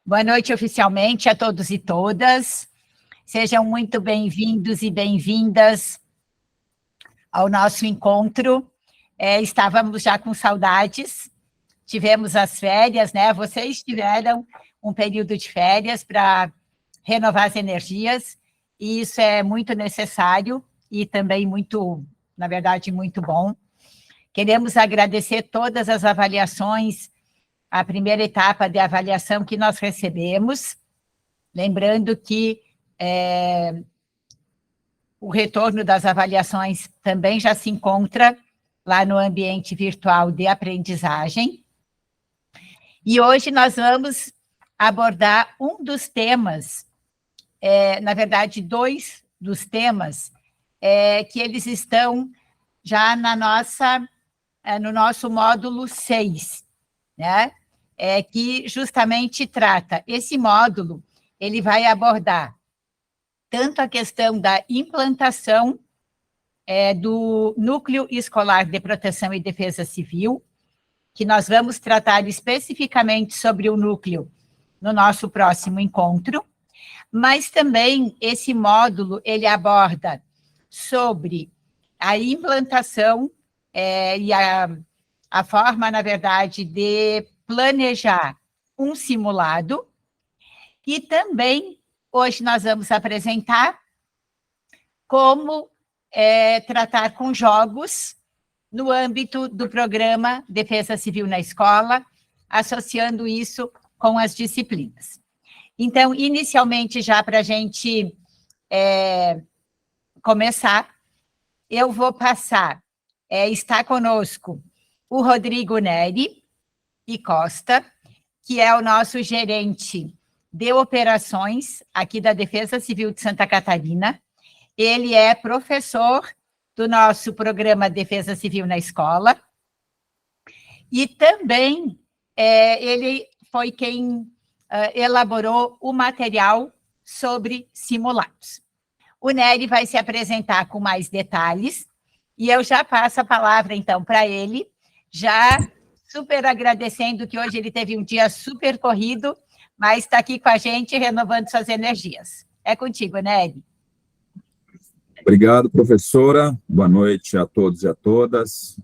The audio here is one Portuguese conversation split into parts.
Boa noite oficialmente a todos e todas. Sejam muito bem-vindos e bem-vindas ao nosso encontro. Estávamos já com saudades, tivemos as férias, né? Vocês tiveram um período de férias para renovar as energias, e isso é muito necessário e também muito, na verdade, muito bom. Queremos agradecer todas as avaliações, a primeira etapa de avaliação que nós recebemos, lembrando que o retorno das avaliações também já se encontra lá no ambiente virtual de aprendizagem. E hoje nós vamos abordar um dos temas, na verdade, dois dos temas, que eles estão já no nosso módulo 6, né? Que justamente trata, esse módulo, ele vai abordar tanto a questão da implantação do Núcleo Escolar de Proteção e Defesa Civil, que nós vamos tratar especificamente sobre o núcleo no nosso próximo encontro, mas também esse módulo, ele aborda sobre a implantação e a forma, na verdade, de planejar um simulado, e também, hoje nós vamos apresentar como tratar com jogos no âmbito do programa Defesa Civil na Escola, associando isso com as disciplinas. Então, inicialmente, já para a gente começar, eu vou passar, está conosco o Rodrigo Neri e Costa, que é o nosso gerente de operações aqui da Defesa Civil de Santa Catarina. Ele é professor do nosso programa Defesa Civil na Escola, e também ele foi quem elaborou o material sobre simulados. O Neri vai se apresentar com mais detalhes, e eu já passo a palavra, então, para ele, já super agradecendo que hoje ele teve um dia super corrido, mas está aqui com a gente renovando suas energias. É contigo, Neri. Obrigado, professora. Boa noite a todos e a todas.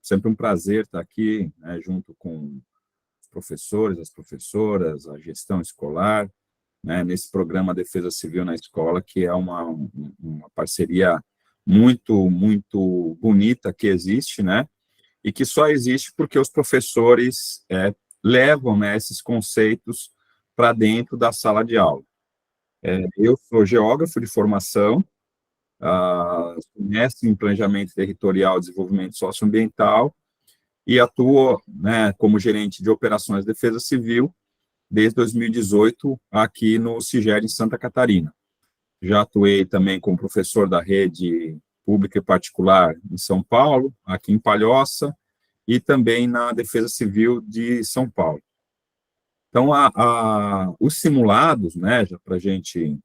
Sempre um prazer estar aqui, né, junto com os professores, as professoras, a gestão escolar, né, nesse programa Defesa Civil na Escola, que é uma parceria muito, muito bonita que existe, né, e que só existe porque os professores levam, né, esses conceitos para dentro da sala de aula. Eu sou geógrafo de formação, mestre em Planejamento Territorial e Desenvolvimento Socioambiental, e atuo, né, como gerente de operações de defesa civil desde 2018 aqui no CIGER em Santa Catarina. Já atuei também como professor da rede pública e particular em São Paulo, aqui em Palhoça, e também na Defesa Civil de São Paulo. Então, os simulados, né, já para a gente,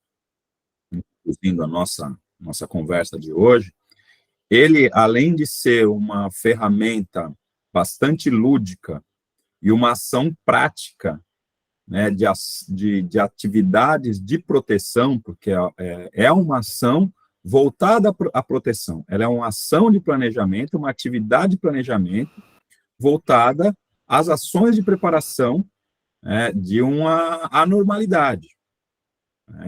introduzindo a nossa conversa de hoje, ele, além de ser uma ferramenta bastante lúdica e uma ação prática, né, de atividades de proteção, porque é uma ação voltada à proteção, ela é uma ação de planejamento, uma atividade de planejamento voltada às ações de preparação de uma anormalidade.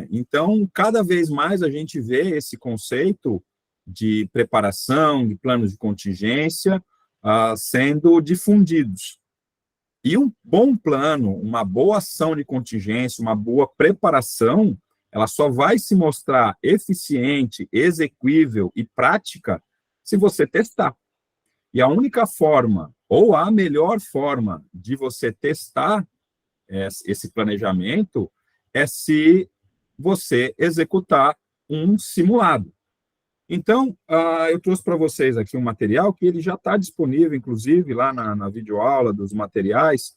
Então, cada vez mais a gente vê esse conceito de preparação, de planos de contingência, sendo difundidos. E um bom plano, uma boa ação de contingência, uma boa preparação, ela só vai se mostrar eficiente, execuível e prática se você testar. E a única forma, ou a melhor forma de você testar esse planejamento é se você executar um simulado. Então, eu trouxe para vocês aqui um material que ele já está disponível, inclusive, lá na videoaula dos materiais,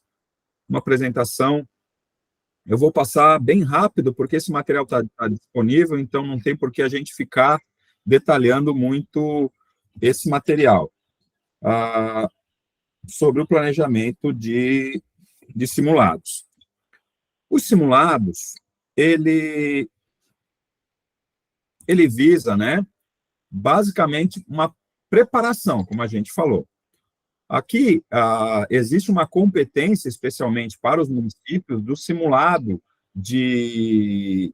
uma apresentação. Eu vou passar bem rápido, porque esse material está disponível, então não tem por que a gente ficar detalhando muito esse material. Sobre o planejamento de simulados. Os simulados, ele visa, né, basicamente uma preparação, como a gente falou. Aqui, existe uma competência, especialmente para os municípios, do simulado de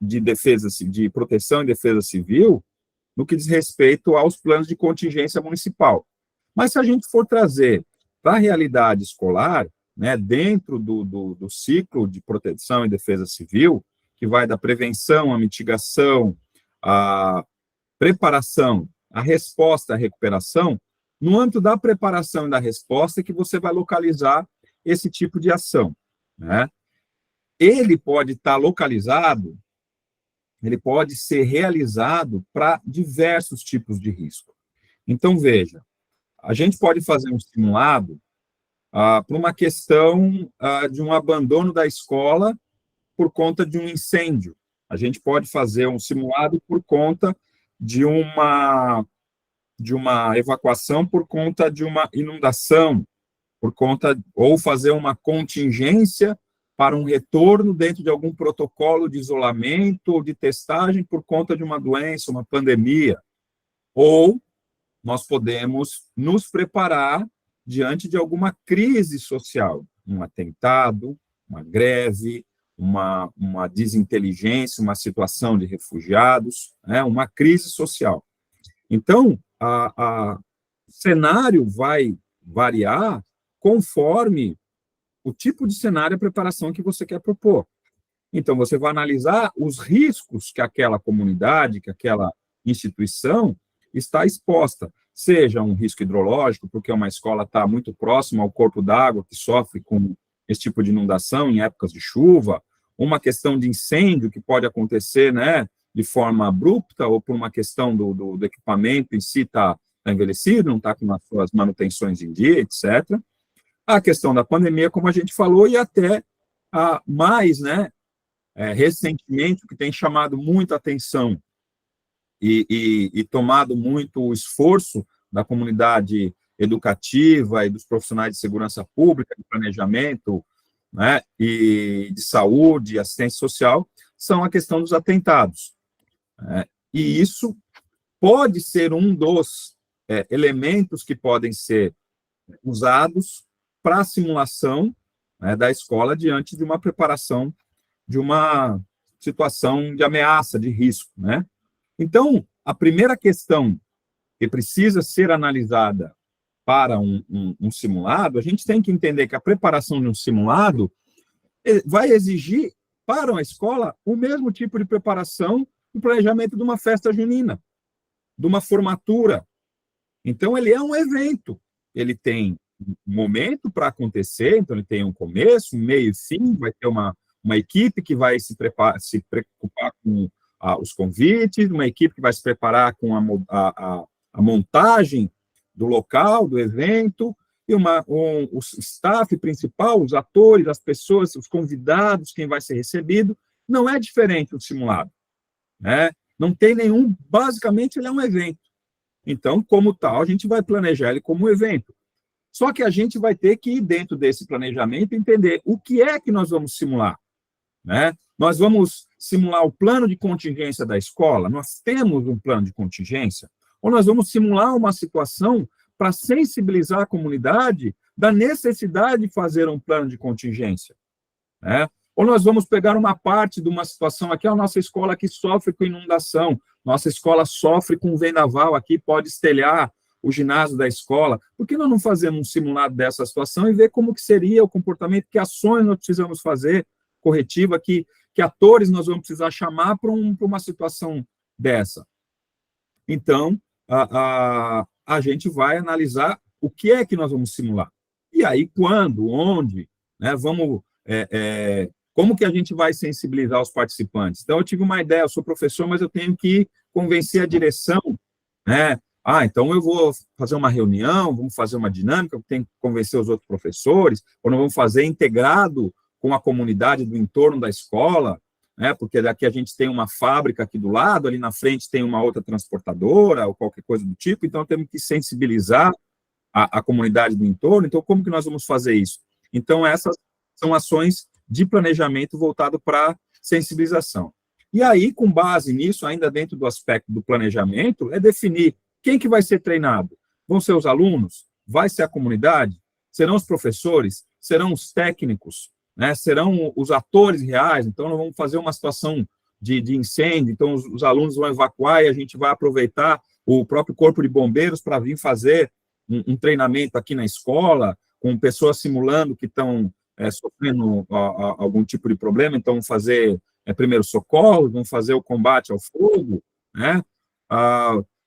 defesa, de proteção e defesa civil, no que diz respeito aos planos de contingência municipal. Mas se a gente for trazer para a realidade escolar, né, dentro do ciclo de proteção e defesa civil, que vai da prevenção, à mitigação, à preparação, à resposta, à recuperação, no âmbito da preparação e da resposta é que você vai localizar esse tipo de ação, né? Ele pode estar localizado, ele pode ser realizado para diversos tipos de risco. Então, veja, a gente pode fazer um simulado para uma questão de um abandono da escola por conta de um incêndio. A gente pode fazer um simulado por conta de uma evacuação, por conta de uma inundação, ou fazer uma contingência para um retorno dentro de algum protocolo de isolamento ou de testagem por conta de uma doença, uma pandemia. Ou nós podemos nos preparar diante de alguma crise social, um atentado, uma greve, uma desinteligência, uma situação de refugiados, né, uma crise social. Então, o cenário vai variar conforme o tipo de cenário e preparação que você quer propor. Então, você vai analisar os riscos que aquela comunidade, que aquela instituição está exposta, seja um risco hidrológico, porque uma escola está muito próxima ao corpo d'água que sofre com esse tipo de inundação em épocas de chuva, uma questão de incêndio que pode acontecer, né, de forma abrupta, ou por uma questão do equipamento em si está envelhecido, não está com as suas manutenções em dia, etc. A questão da pandemia, como a gente falou, e até mais, né, recentemente, o que tem chamado muita atenção e tomado muito esforço da comunidade educativa e dos profissionais de segurança pública, de planejamento, né, e de saúde, assistência social, são a questão dos atentados. E isso pode ser um dos elementos que podem ser usados para a simulação, né, da escola diante de uma preparação de uma situação de ameaça, de risco, né? Então, a primeira questão que precisa ser analisada para um simulado, a gente tem que entender que a preparação de um simulado vai exigir para uma escola o mesmo tipo de preparação do planejamento de uma festa junina, de uma formatura. Então, ele é um evento, ele tem um momento para acontecer, então ele tem um começo, um meio e fim, vai ter uma equipe que vai se preocupar com os convites, uma equipe que vai se preparar com a montagem do local, do evento, e o staff principal, os atores, as pessoas, os convidados, quem vai ser recebido, não é diferente do simulado, né? Não tem nenhum, basicamente ele é um evento. Então, como tal, a gente vai planejar ele como um evento. Só que a gente vai ter que ir dentro desse planejamento entender o que é que nós vamos simular, né? Nós vamos simular o plano de contingência da escola? Nós temos um plano de contingência? Ou nós vamos simular uma situação para sensibilizar a comunidade da necessidade de fazer um plano de contingência, né? Ou nós vamos pegar uma parte de uma situação aqui, a nossa escola que sofre com inundação, nossa escola sofre com vendaval aqui, pode estelhar o ginásio da escola. Por que nós não fazemos um simulado dessa situação e ver como que seria o comportamento, que ações nós precisamos fazer, corretiva, que atores nós vamos precisar chamar para uma situação dessa? Então, a gente vai analisar o que é que nós vamos simular. E aí, quando, onde, né, como que a gente vai sensibilizar os participantes? Então, eu tive uma ideia, eu sou professor, mas eu tenho que convencer a direção, né? Então eu vou fazer uma reunião, vamos fazer uma dinâmica, eu tenho que convencer os outros professores, ou nós vamos fazer integrado com a comunidade do entorno da escola, né? Porque daqui a gente tem uma fábrica aqui do lado, ali na frente tem uma outra transportadora, ou qualquer coisa do tipo, então temos que sensibilizar a comunidade do entorno. Então, como que nós vamos fazer isso? Então, essas são ações de planejamento voltado para sensibilização. E aí, com base nisso, ainda dentro do aspecto do planejamento, é definir quem que vai ser treinado. Vão ser os alunos? Vai ser a comunidade? Serão os professores? Serão os técnicos? Né? Serão os atores reais? Então, nós vamos fazer uma situação de incêndio, então os alunos vão evacuar e a gente vai aproveitar o próprio Corpo de Bombeiros para vir fazer um treinamento aqui na escola, com pessoas simulando que estão sofrendo algum tipo de problema, então fazer primeiro socorro, vão fazer o combate ao fogo, né?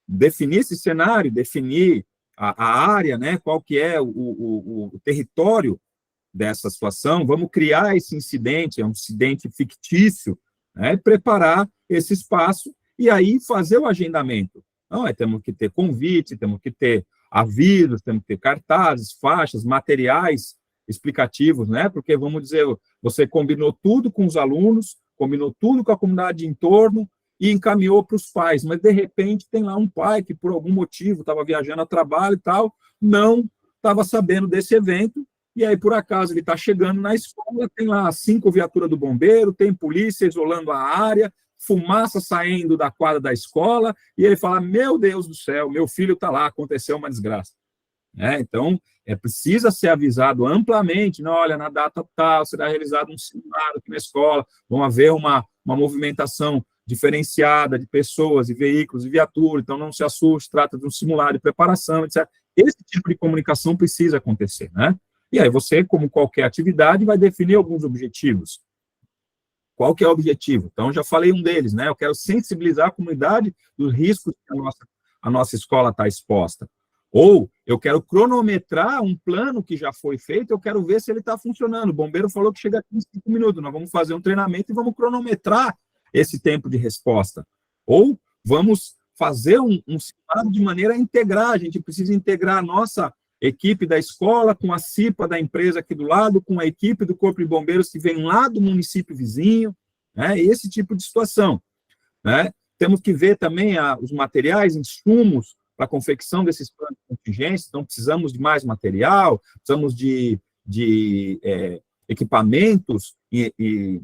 Definir esse cenário, definir a área, né? Qual que é o território dessa situação, vamos criar esse incidente, é um incidente fictício, né, preparar esse espaço e aí fazer o agendamento. Então, temos que ter convite, temos que ter avisos, temos que ter cartazes, faixas, materiais explicativos, né? Porque, vamos dizer, você combinou tudo com os alunos, combinou tudo com a comunidade de entorno e encaminhou para os pais, mas, de repente, tem lá um pai que, por algum motivo, estava viajando a trabalho e tal, não estava sabendo desse evento, e aí, por acaso, ele está chegando na escola, tem lá 5 viaturas do bombeiro, tem polícia isolando a área, fumaça saindo da quadra da escola, e ele fala, meu Deus do céu, meu filho está lá, aconteceu uma desgraça. Então, precisa ser avisado amplamente, não, olha, na data tal, será realizado um simulado aqui na escola, vão haver uma movimentação diferenciada de pessoas, e veículos, e viaturas, então não se assuste, trata de um simulado de preparação, etc. Esse tipo de comunicação precisa acontecer, né? E aí você, como qualquer atividade, vai definir alguns objetivos. Qual que é o objetivo? Então, já falei um deles, né? Eu quero sensibilizar a comunidade dos riscos que a nossa escola está exposta. Ou eu quero cronometrar um plano que já foi feito, eu quero ver se ele está funcionando. O bombeiro falou que chega em 5 minutos, nós vamos fazer um treinamento e vamos cronometrar esse tempo de resposta. Ou vamos fazer um simulado de maneira a integrar, a gente precisa integrar a nossa equipe da escola com a CIPA da empresa aqui do lado, com a equipe do Corpo de Bombeiros que vem lá do município vizinho, né? Esse tipo de situação, né? Temos que ver também os materiais, insumos para a confecção desses planos de contingência, então precisamos de mais material, precisamos de equipamentos e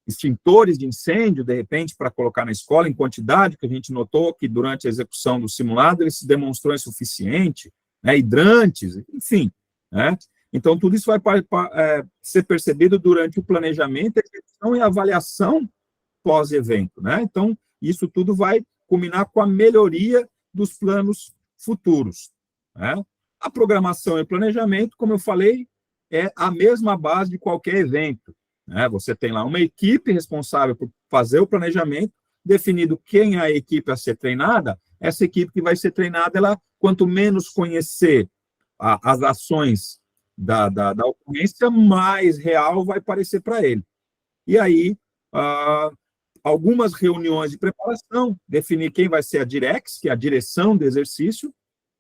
extintores de incêndio, de repente, para colocar na escola, em quantidade, que a gente notou que durante a execução do simulado ele se demonstrou insuficiente, né, hidrantes, enfim, né? Então, tudo isso vai ser percebido durante o planejamento, execução e avaliação pós-evento, né? Então, isso tudo vai culminar com a melhoria dos planos futuros, né? A programação e planejamento, como eu falei, é a mesma base de qualquer evento, né? Você tem lá uma equipe responsável por fazer o planejamento, definido quem é a equipe a ser treinada, essa equipe que vai ser treinada, ela, quanto menos conhecer as ações da ocorrência, mais real vai parecer para ele. E aí, algumas reuniões de preparação, definir quem vai ser a DIREX, que é a direção do exercício,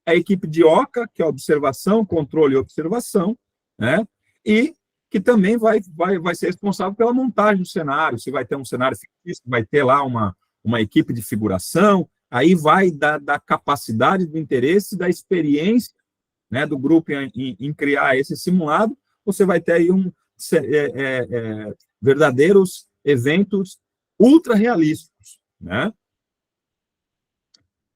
a equipe de OCA, que é a observação, controle e observação, né? E que também vai ser responsável pela montagem do cenário, se vai ter um cenário fictício, vai ter lá uma equipe de figuração, aí vai da capacidade, do interesse, da experiência, né, do grupo em criar esse simulado, você vai ter aí verdadeiros eventos ultra realísticos, né?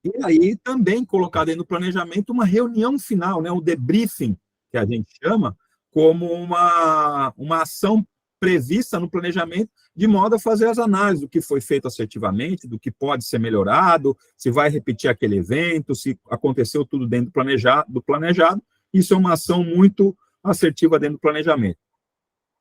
E aí também colocar dentro do planejamento uma reunião final, né, um debriefing, que a gente chama, como uma ação prevista no planejamento, de modo a fazer as análises do que foi feito assertivamente, do que pode ser melhorado, se vai repetir aquele evento, se aconteceu tudo dentro do planejado. Isso é uma ação muito assertiva dentro do planejamento.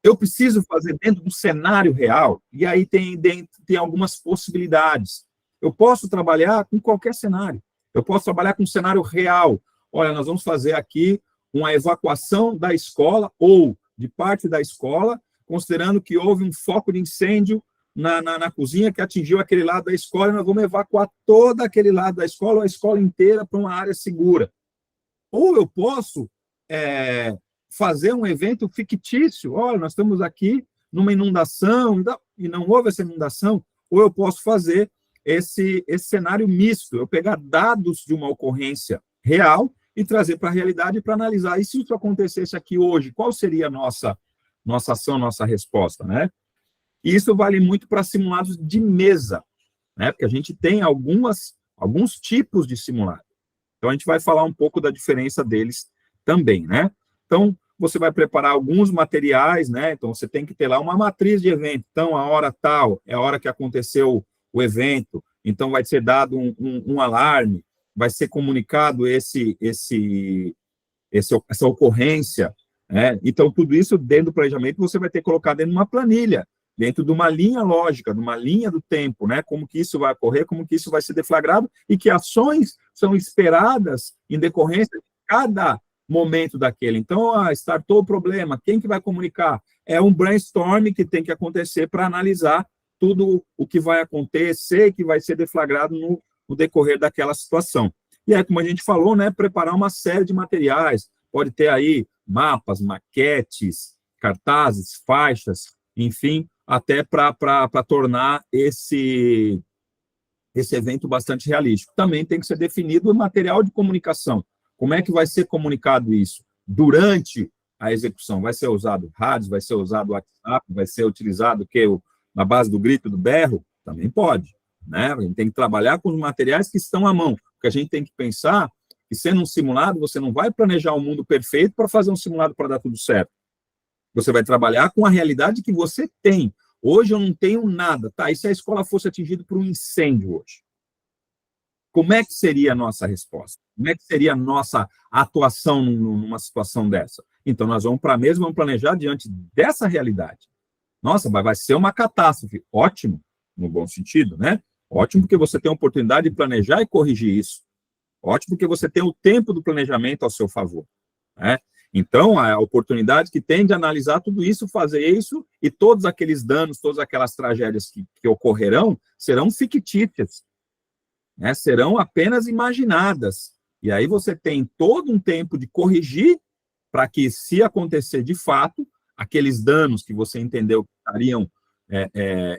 Eu preciso fazer dentro do cenário real, e aí tem algumas possibilidades. Eu posso trabalhar com qualquer cenário. Eu posso trabalhar com um cenário real. Olha, nós vamos fazer aqui uma evacuação da escola ou de parte da escola, considerando que houve um foco de incêndio na cozinha que atingiu aquele lado da escola, e nós vamos evacuar todo aquele lado da escola, ou a escola inteira, para uma área segura. Ou eu posso fazer um evento fictício. Olha, nós estamos aqui numa inundação, e não houve essa inundação. Ou eu posso fazer esse cenário misto, eu pegar dados de uma ocorrência real e trazer para a realidade para analisar. E se isso acontecesse aqui hoje, qual seria a nossa nossa ação, nossa resposta, né? E isso vale muito para simulados de mesa, né? Porque a gente tem alguns tipos de simulado. Então, a gente vai falar um pouco da diferença deles também, né? Então, você vai preparar alguns materiais, né? Então, você tem que ter lá uma matriz de evento. Então, a hora tal é a hora que aconteceu o evento. Então, vai ser dado um alarme, vai ser comunicado essa ocorrência, né? Então, tudo isso dentro do planejamento você vai ter que colocar dentro de uma planilha, dentro de uma linha lógica, de uma linha do tempo, né? Como que isso vai ocorrer, como que isso vai ser deflagrado e que ações são esperadas em decorrência de cada momento daquele. Então, startou o problema, quem que vai comunicar? É um brainstorm que tem que acontecer para analisar tudo o que vai acontecer e que vai ser deflagrado no decorrer daquela situação. E aí, como a gente falou, né, preparar uma série de materiais, pode ter aí mapas, maquetes, cartazes, faixas, enfim, até para tornar esse evento bastante realístico. Também tem que ser definido o material de comunicação. Como é que vai ser comunicado isso? Durante a execução, vai ser usado rádios, vai ser usado WhatsApp, vai ser utilizado na base do grito, do berro? Também pode, né? A gente tem que trabalhar com os materiais que estão à mão, porque a gente tem que pensar que, sendo um simulado, você não vai planejar um mundo perfeito para fazer um simulado para dar tudo certo. Você vai trabalhar com a realidade que você tem. Hoje eu não tenho nada, tá? E se a escola fosse atingida por um incêndio hoje? Como é que seria a nossa resposta? Como é que seria a nossa atuação numa situação dessa? Então, nós vamos para a mesa, vamos planejar diante dessa realidade. Nossa, vai ser uma catástrofe. Ótimo, no bom sentido, né? Ótimo porque você tem a oportunidade de planejar e corrigir isso. Ótimo porque você tem o tempo do planejamento ao seu favor, né? Então, a oportunidade que tem de analisar tudo isso, fazer isso, e todos aqueles danos, todas aquelas tragédias que ocorrerão, serão fictícias, né? Serão apenas imaginadas. E aí você tem todo um tempo de corrigir para que, se acontecer de fato, aqueles danos que você entendeu que estariam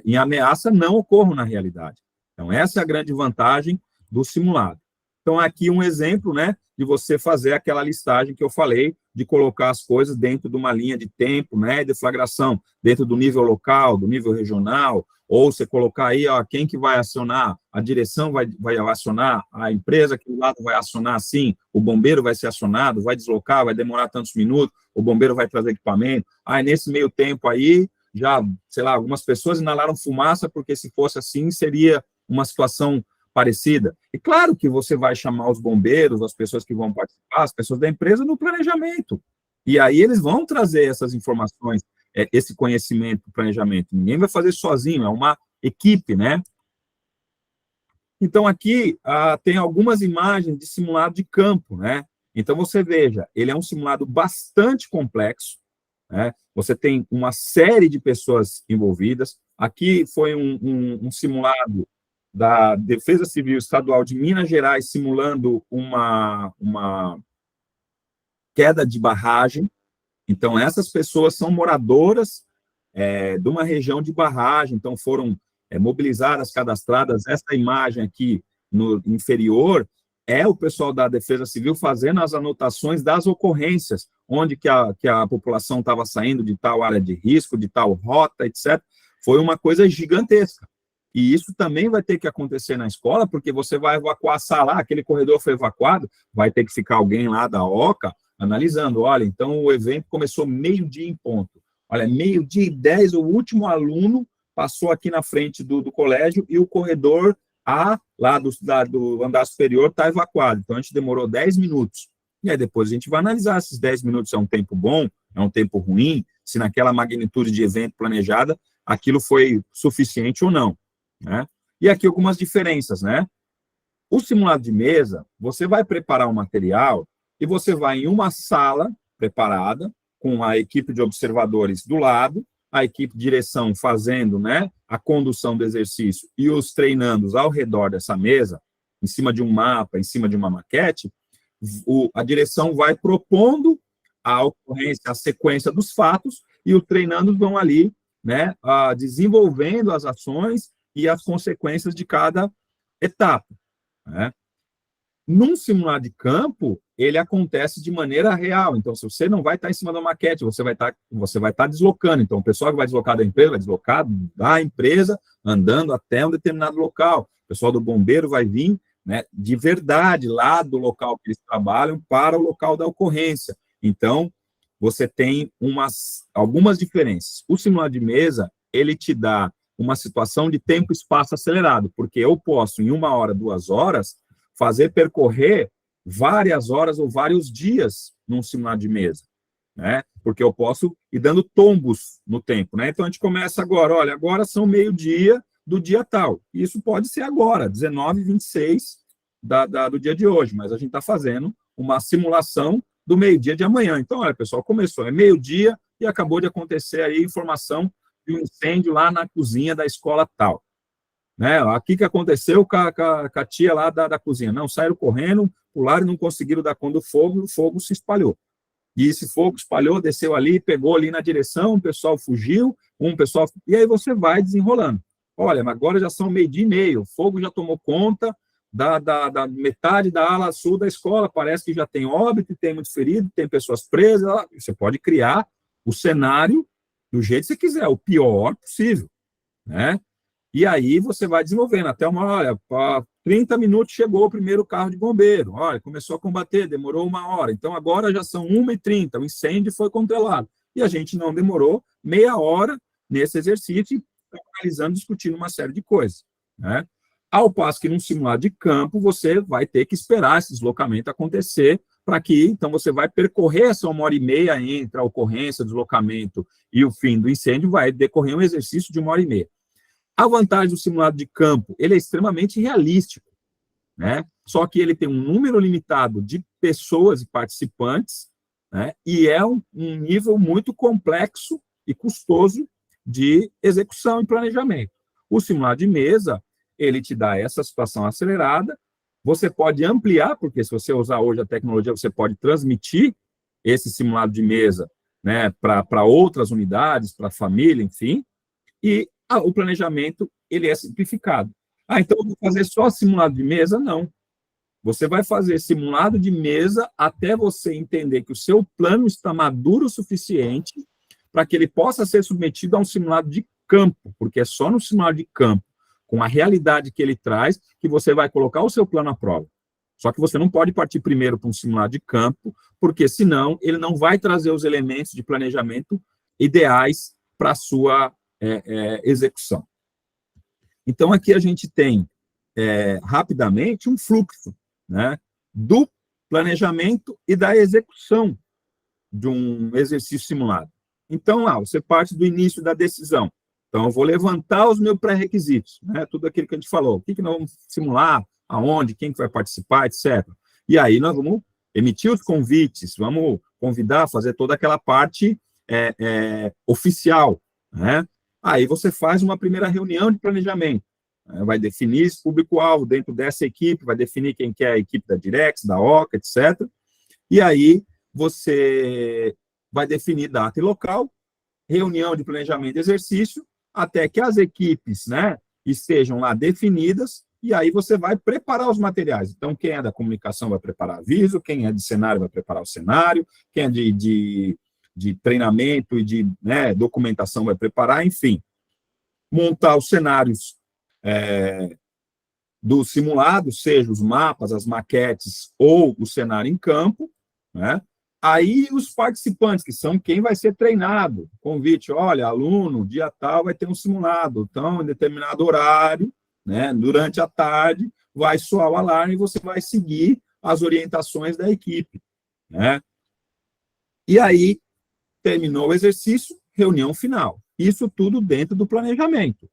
em ameaça não ocorram na realidade. Então, essa é a grande vantagem do simulado. Então, aqui um exemplo, né, de você fazer aquela listagem que eu falei, de colocar as coisas dentro de uma linha de tempo, né, deflagração, dentro do nível local, do nível regional, ou você colocar aí, ó, quem que vai acionar, a direção vai acionar, a empresa que do lado vai acionar assim, o bombeiro vai ser acionado, vai deslocar, vai demorar tantos minutos, o bombeiro vai trazer equipamento, aí nesse meio tempo aí, já, sei lá, algumas pessoas inalaram fumaça, porque se fosse assim, seria uma situação parecida. E claro que você vai chamar os bombeiros, as pessoas que vão participar, as pessoas da empresa no planejamento. E aí eles vão trazer essas informações, esse conhecimento do planejamento. Ninguém vai fazer sozinho, é uma equipe, né? Então, aqui tem algumas imagens de simulado de campo, né? Então, você veja, ele é um simulado bastante complexo, né? Você tem uma série de pessoas envolvidas. Aqui foi um simulado da Defesa Civil Estadual de Minas Gerais, simulando uma queda de barragem. Então, essas pessoas são moradoras de uma região de barragem, então foram mobilizadas, cadastradas. Essa imagem aqui no inferior é o pessoal da Defesa Civil fazendo as anotações das ocorrências, onde que a população estava saindo de tal área de risco, de tal rota, etc. Foi uma coisa gigantesca. E isso também vai ter que acontecer na escola, porque você vai evacuar a sala, aquele corredor foi evacuado, vai ter que ficar alguém lá da OCA analisando, olha, então o evento começou meio-dia em ponto. Olha, 12:10, o último aluno passou aqui na frente do colégio e o corredor A, lá do andar superior, está evacuado. Então, a gente demorou 10 minutos. E aí, depois, a gente vai analisar se esses 10 minutos é um tempo bom, é um tempo ruim, se naquela magnitude de evento planejada, aquilo foi suficiente ou não, né? E aqui algumas diferenças, né? O simulado de mesa, você vai preparar um material e você vai em uma sala preparada, com a equipe de observadores do lado, a equipe de direção fazendo, né, a condução do exercício e os treinandos ao redor dessa mesa, em cima de um mapa, em cima de uma maquete, a direção vai propondo a ocorrência, a sequência dos fatos, e os treinandos vão ali, né, desenvolvendo as ações e as consequências de cada etapa, né? Num simulado de campo, ele acontece de maneira real. Então, se você não vai estar em cima da maquete, você vai estar deslocando. Então, o pessoal que vai deslocar da empresa vai deslocar da empresa, andando até um determinado local. O pessoal do bombeiro vai vir, né, de verdade, lá do local que eles trabalham para o local da ocorrência. Então, você tem algumas diferenças. O simulado de mesa, ele te dá uma situação de tempo e espaço acelerado, porque eu posso, em 1 hora, 2 horas, fazer percorrer várias horas ou vários dias num simulado de mesa, né? Porque eu posso ir dando tombos no tempo, né? Então, a gente começa agora, olha, agora são 12:00 do dia tal. Isso pode ser agora, 19h26 do dia de hoje, mas a gente está fazendo uma simulação do meio-dia de amanhã. Então, olha, pessoal, começou, é meio-dia e acabou de acontecer aí informação de um incêndio lá na cozinha da escola tal. Né? Aqui que aconteceu com a tia lá da cozinha. Não, saíram correndo, pularam e não conseguiram dar conta do fogo, e o fogo se espalhou. E esse fogo espalhou, desceu ali, pegou ali na direção, o pessoal fugiu, e aí você vai desenrolando. Olha, agora já são 12:30, o fogo já tomou conta da metade da ala sul da escola, parece que já tem óbito, tem muito ferido, tem pessoas presas. Você pode criar o cenário do jeito que você quiser, o pior possível, né? E aí você vai desenvolvendo até olha, 30 minutos chegou o primeiro carro de bombeiro, olha, começou a combater, demorou 1 hora, então agora já são 1h30, o incêndio foi controlado. E a gente não demorou meia hora nesse exercício, analisando, discutindo uma série de coisas, né? Ao passo que num simulado de campo, você vai ter que esperar esse deslocamento acontecer para que, então, você vai percorrer essa 1h30 entre a ocorrência, deslocamento e o fim do incêndio, vai decorrer um exercício de 1h30. A vantagem do simulado de campo, ele é extremamente realístico, né? Só que ele tem um número limitado de pessoas e participantes, né? E é um nível muito complexo e custoso de execução e planejamento. O simulado de mesa, ele te dá essa situação acelerada, você pode ampliar, porque se você usar hoje a tecnologia, você pode transmitir esse simulado de mesa, né, para outras unidades, para a família, enfim, e o planejamento, ele é simplificado. Então eu vou fazer só simulado de mesa? Não. Você vai fazer simulado de mesa até você entender que o seu plano está maduro o suficiente para que ele possa ser submetido a um simulado de campo, porque é só no simulado de campo, com a realidade que ele traz, que você vai colocar o seu plano à prova. Só que você não pode partir primeiro para um simulado de campo, porque senão ele não vai trazer os elementos de planejamento ideais para a sua execução. Então, aqui a gente tem, rapidamente, um fluxo, né, do planejamento e da execução de um exercício simulado. Então, você parte do início da decisão. Então, eu vou levantar os meus pré-requisitos, né, tudo aquilo que a gente falou. O que nós vamos simular, aonde, quem que vai participar, etc. E aí nós vamos emitir os convites, vamos convidar, fazer toda aquela parte oficial, né? Aí você faz uma primeira reunião de planejamento, né? Vai definir esse público-alvo dentro dessa equipe, vai definir quem que é a equipe da Direx, da OCA, etc. E aí você vai definir data e local, reunião de planejamento de exercício, até que as equipes, né, estejam lá definidas, e aí você vai preparar os materiais. Então, quem é da comunicação vai preparar aviso, quem é de cenário vai preparar o cenário, quem é de treinamento e de, né, documentação vai preparar, enfim. Montar os cenários do simulado, seja os mapas, as maquetes ou o cenário em campo, né? Aí os participantes, que são quem vai ser treinado, convite, olha, aluno, dia tal vai ter um simulado, então, em determinado horário, né, durante a tarde, vai soar o alarme e você vai seguir as orientações da equipe, né? E aí, terminou o exercício, reunião final. Isso tudo dentro do planejamento.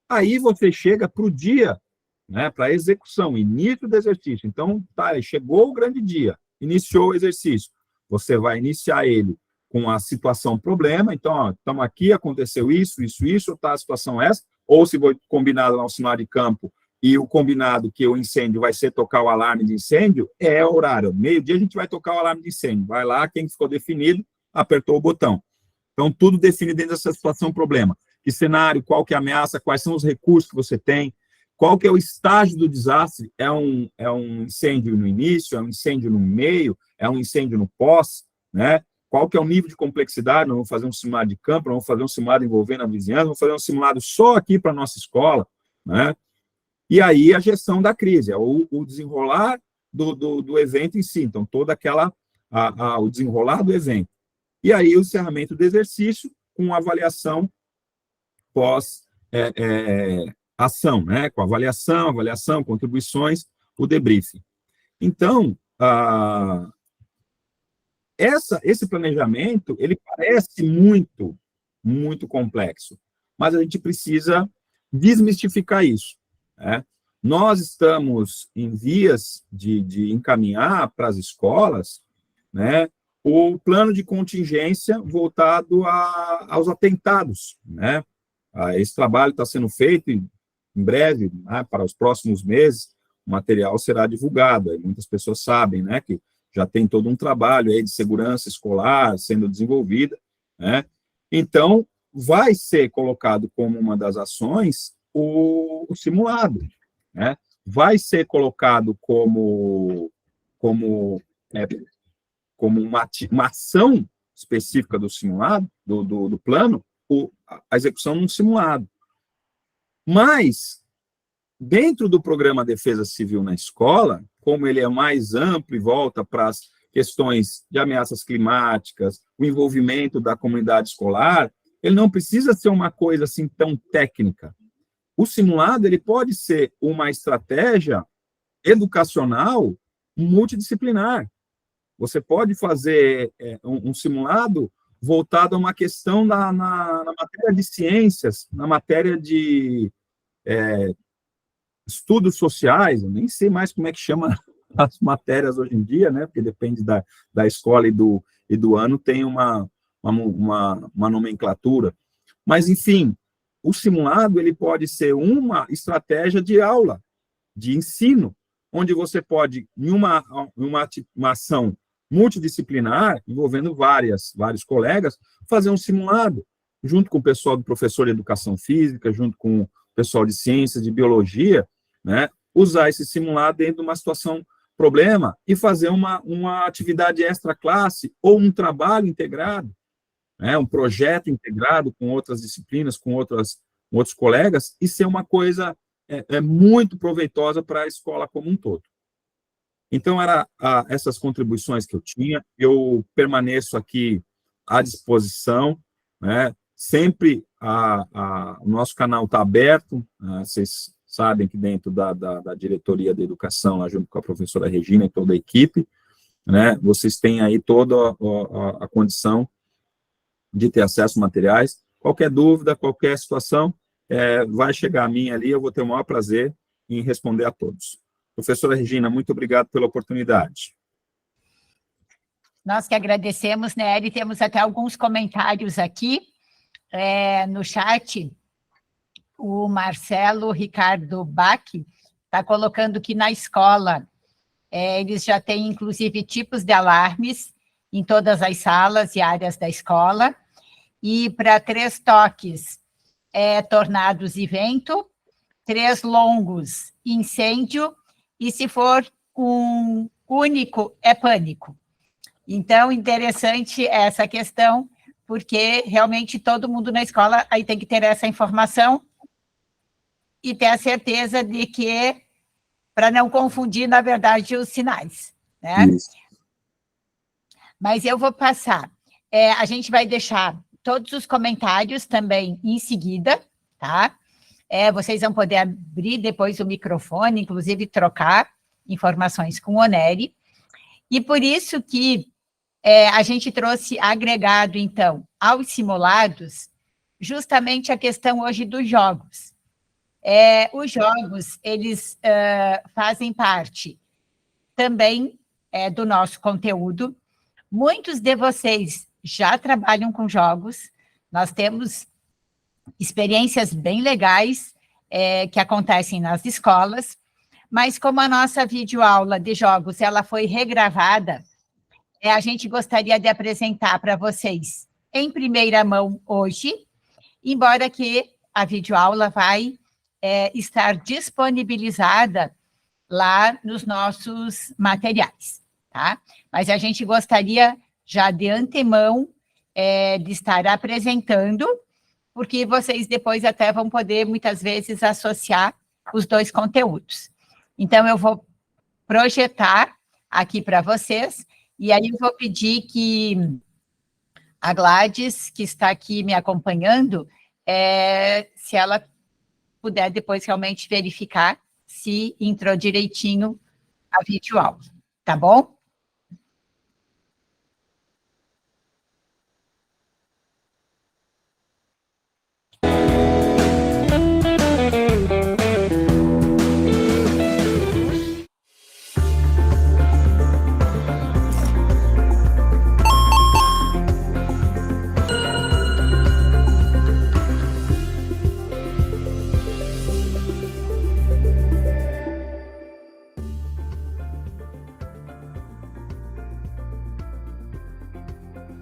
Aí você chega para o dia, né, para a execução, início do exercício. Então, chegou o grande dia, iniciou o exercício. Você vai iniciar ele com a situação problema. Então, estamos aqui, aconteceu isso, está a situação essa. Ou se for combinado lá no sinal de campo e o combinado que o incêndio vai ser tocar o alarme de incêndio, é o horário. Meio-dia a gente vai tocar o alarme de incêndio. Vai lá, quem ficou definido, apertou o botão. Então, tudo definido dentro dessa situação problema. Que cenário, qual que é a ameaça, quais são os recursos que você tem, Qual que é o estágio do desastre? É um incêndio no início, é um incêndio no meio, é um incêndio no pós, né? Qual que é o nível de complexidade? Nós vamos fazer um simulado de campo, nós vamos fazer um simulado envolvendo a vizinhança, vamos fazer um simulado só aqui para a nossa escola, né? E aí a gestão da crise, é o desenrolar do evento em si, então toda aquela, o desenrolar do evento. E aí o encerramento do exercício com avaliação pós-ação, né? Com avaliação, contribuições, o debriefing. Então, esse planejamento, ele parece muito, muito complexo, mas a gente precisa desmistificar isso, né? Nós estamos em vias de encaminhar para as escolas, né, o plano de contingência voltado aos atentados, né? Esse trabalho está sendo feito em breve, né, para os próximos meses, o material será divulgado, e muitas pessoas sabem, né, que já tem todo um trabalho aí de segurança escolar sendo desenvolvida, né? Então, vai ser colocado como uma das ações o simulado, né? Vai ser colocado como uma ação específica do simulado, do plano, a execução de um simulado. Mas, dentro do programa Defesa Civil na Escola, como ele é mais amplo e volta para as questões de ameaças climáticas, o envolvimento da comunidade escolar, ele não precisa ser uma coisa assim tão técnica. O simulado, ele pode ser uma estratégia educacional multidisciplinar. Você pode fazer um simulado voltado a uma questão na matéria de ciências, na matéria de estudos sociais, eu nem sei mais como é que chama as matérias hoje em dia, né, porque depende da escola e do ano, tem uma nomenclatura. Mas, enfim, o simulado, ele pode ser uma estratégia de aula, de ensino, onde você pode, em uma ação multidisciplinar, envolvendo vários colegas, fazer um simulado, junto com o pessoal do professor de educação física, junto com o pessoal de ciências, de biologia, né, usar esse simulado dentro de uma situação problema e fazer uma atividade extra-classe ou um trabalho integrado, né, um projeto integrado com outras disciplinas, com outros colegas, e ser uma coisa muito proveitosa para a escola como um todo. Então, essas contribuições que eu tinha, eu permaneço aqui à disposição, né? Sempre o nosso canal está aberto, vocês sabem que dentro da diretoria de educação, lá junto com a professora Regina e toda a equipe, né, vocês têm aí toda a condição de ter acesso a materiais. Qualquer dúvida, qualquer situação, vai chegar a mim ali, eu vou ter o maior prazer em responder a todos. Professora Regina, muito obrigado pela oportunidade. Nós que agradecemos, Nery, temos até alguns comentários aqui no chat. O Marcelo Ricardo Bach está colocando que na escola eles já têm, inclusive, tipos de alarmes em todas as salas e áreas da escola, e para 3 toques, tornados e vento, 3 longos, incêndio, e se for um único, é pânico. Então, interessante essa questão, porque realmente todo mundo na escola aí tem que ter essa informação e ter a certeza de que, para não confundir, na verdade, os sinais, né? Isso. Mas eu vou passar. A gente vai deixar todos os comentários também em seguida, tá? Vocês vão poder abrir depois o microfone, inclusive trocar informações com o Nery. E por isso que a gente trouxe agregado, então, aos simulados, justamente a questão hoje dos jogos. Os jogos, eles fazem parte também do nosso conteúdo. Muitos de vocês já trabalham com jogos, nós temos experiências bem legais que acontecem nas escolas, mas como a nossa videoaula de jogos ela foi regravada, a gente gostaria de apresentar para vocês em primeira mão hoje, embora que a videoaula vai estar disponibilizada lá nos nossos materiais, tá? Mas a gente gostaria já de antemão de estar apresentando, porque vocês depois até vão poder, muitas vezes, associar os dois conteúdos. Então, eu vou projetar aqui para vocês, e aí eu vou pedir que a Gladys, que está aqui me acompanhando, se ela puder depois realmente verificar se entrou direitinho a videoaula, tá bom?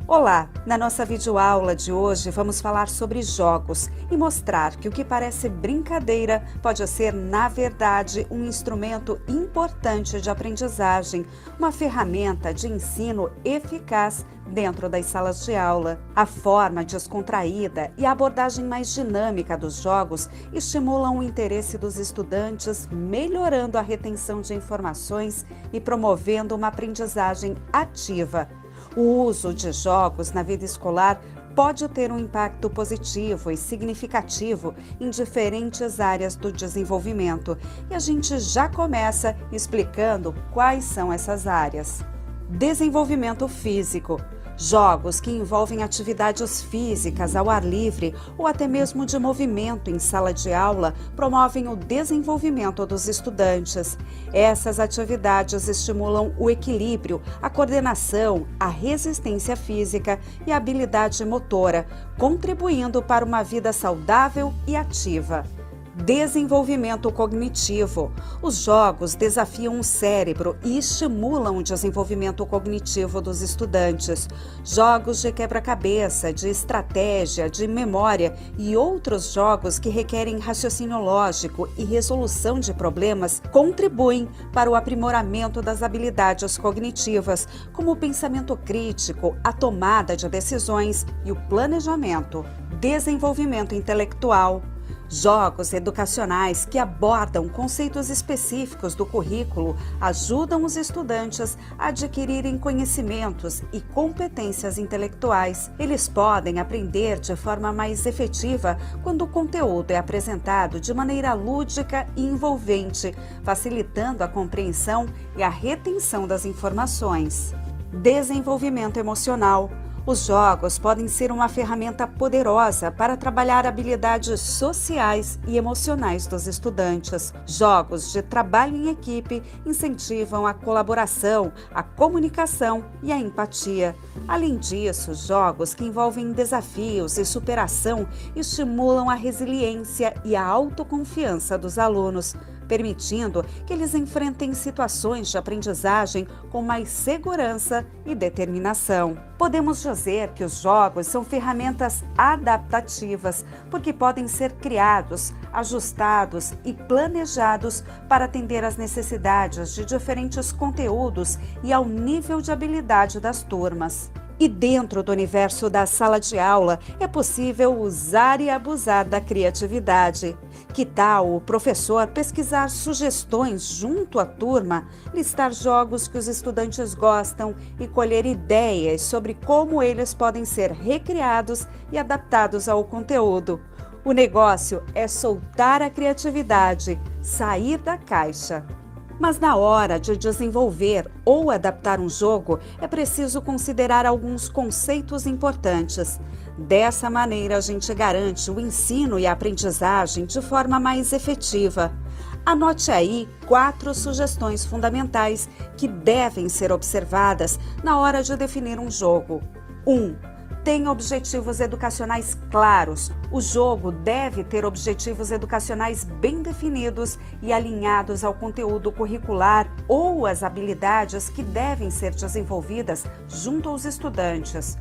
Olá! Na nossa videoaula de hoje vamos falar sobre jogos e mostrar que o que parece brincadeira pode ser, na verdade, um instrumento importante de aprendizagem, uma ferramenta de ensino eficaz dentro das salas de aula. A forma descontraída e a abordagem mais dinâmica dos jogos estimulam o interesse dos estudantes, melhorando a retenção de informações e promovendo uma aprendizagem ativa. O uso de jogos na vida escolar pode ter um impacto positivo e significativo em diferentes áreas do desenvolvimento. E a gente já começa explicando quais são essas áreas. Desenvolvimento físico. Jogos que envolvem atividades físicas ao ar livre ou até mesmo de movimento em sala de aula promovem o desenvolvimento dos estudantes. Essas atividades estimulam o equilíbrio, a coordenação, a resistência física e a habilidade motora, contribuindo para uma vida saudável e ativa. Desenvolvimento cognitivo. Os jogos desafiam o cérebro e estimulam o desenvolvimento cognitivo dos estudantes. Jogos de quebra-cabeça, de estratégia, de memória e outros jogos que requerem raciocínio lógico e resolução de problemas contribuem para o aprimoramento das habilidades cognitivas, como o pensamento crítico, a tomada de decisões e o planejamento. Desenvolvimento intelectual. Jogos educacionais que abordam conceitos específicos do currículo ajudam os estudantes a adquirirem conhecimentos e competências intelectuais. Eles podem aprender de forma mais efetiva quando o conteúdo é apresentado de maneira lúdica e envolvente, facilitando a compreensão e a retenção das informações. Desenvolvimento emocional. Os jogos podem ser uma ferramenta poderosa para trabalhar habilidades sociais e emocionais dos estudantes. Jogos de trabalho em equipe incentivam a colaboração, a comunicação e a empatia. Além disso, jogos que envolvem desafios e superação estimulam a resiliência e a autoconfiança dos alunos, permitindo que eles enfrentem situações de aprendizagem com mais segurança e determinação. Podemos dizer que os jogos são ferramentas adaptativas, porque podem ser criados, ajustados e planejados para atender às necessidades de diferentes conteúdos e ao nível de habilidade das turmas. E dentro do universo da sala de aula, é possível usar e abusar da criatividade. Que tal o professor pesquisar sugestões junto à turma, listar jogos que os estudantes gostam e colher ideias sobre como eles podem ser recriados e adaptados ao conteúdo? O negócio é soltar a criatividade, sair da caixa. Mas na hora de desenvolver ou adaptar um jogo, é preciso considerar alguns conceitos importantes. Dessa maneira, a gente garante o ensino e a aprendizagem de forma mais efetiva. Anote aí 4 sugestões fundamentais que devem ser observadas na hora de definir um jogo. 1. Tenha objetivos educacionais claros. O jogo deve ter objetivos educacionais bem definidos e alinhados ao conteúdo curricular ou às habilidades que devem ser desenvolvidas junto aos estudantes.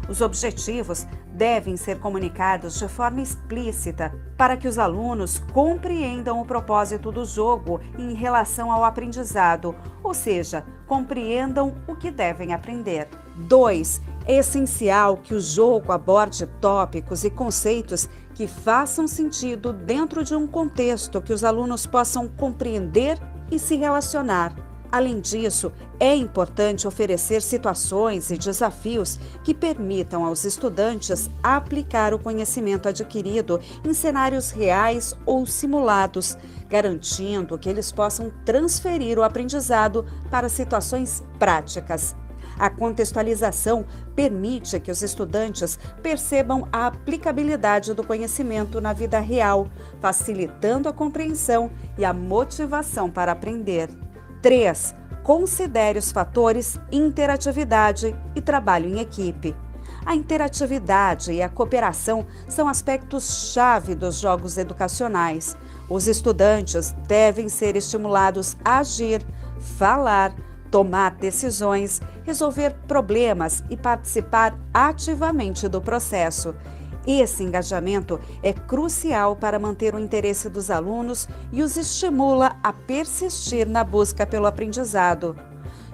Os objetivos devem ser comunicados de forma explícita para que os alunos compreendam o propósito do jogo em relação ao aprendizado, ou seja, compreendam o que devem aprender. 2. É essencial que o jogo aborde tópicos e conceitos que façam sentido dentro de um contexto que os alunos possam compreender e se relacionar. Além disso, é importante oferecer situações e desafios que permitam aos estudantes aplicar o conhecimento adquirido em cenários reais ou simulados, garantindo que eles possam transferir o aprendizado para situações práticas. A contextualização permite que os estudantes percebam a aplicabilidade do conhecimento na vida real, facilitando a compreensão e a motivação para aprender. 3. Considere os fatores interatividade e trabalho em equipe. A interatividade e a cooperação são aspectos-chave dos jogos educacionais. Os estudantes devem ser estimulados a agir, falar, tomar decisões, resolver problemas e participar ativamente do processo. Esse engajamento é crucial para manter o interesse dos alunos e os estimula a persistir na busca pelo aprendizado.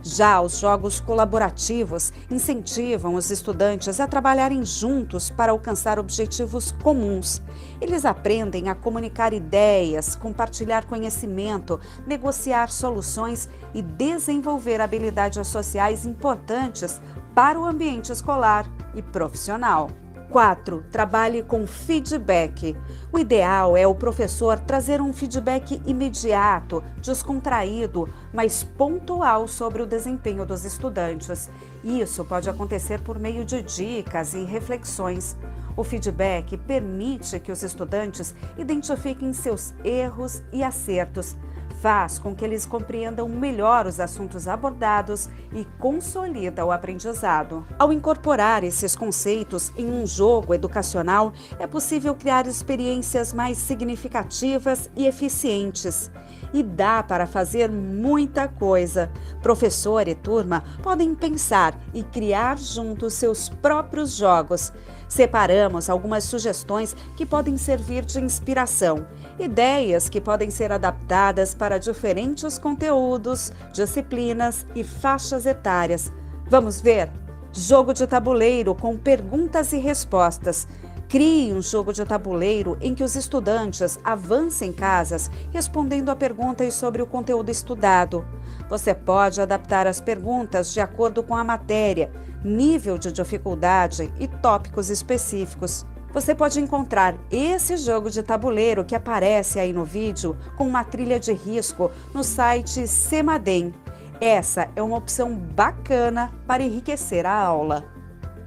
Já os jogos colaborativos incentivam os estudantes a trabalharem juntos para alcançar objetivos comuns. Eles aprendem a comunicar ideias, compartilhar conhecimento, negociar soluções e desenvolver habilidades sociais importantes para o ambiente escolar e profissional. 4. Trabalhe com feedback. O ideal é o professor trazer um feedback imediato, descontraído, mas pontual sobre o desempenho dos estudantes. Isso pode acontecer por meio de dicas e reflexões. O feedback permite que os estudantes identifiquem seus erros e acertos, faz com que eles compreendam melhor os assuntos abordados e consolida o aprendizado. Ao incorporar esses conceitos em um jogo educacional, é possível criar experiências mais significativas e eficientes. E dá para fazer muita coisa. Professor e turma podem pensar e criar juntos seus próprios jogos. Separamos algumas sugestões que podem servir de inspiração. Ideias que podem ser adaptadas para diferentes conteúdos, disciplinas e faixas etárias. Vamos ver? Jogo de tabuleiro com perguntas e respostas. Crie um jogo de tabuleiro em que os estudantes avancem casas respondendo a perguntas sobre o conteúdo estudado. Você pode adaptar as perguntas de acordo com a matéria, nível de dificuldade e tópicos específicos. Você pode encontrar esse jogo de tabuleiro que aparece aí no vídeo com uma trilha de risco no site Semadem. Essa é uma opção bacana para enriquecer a aula.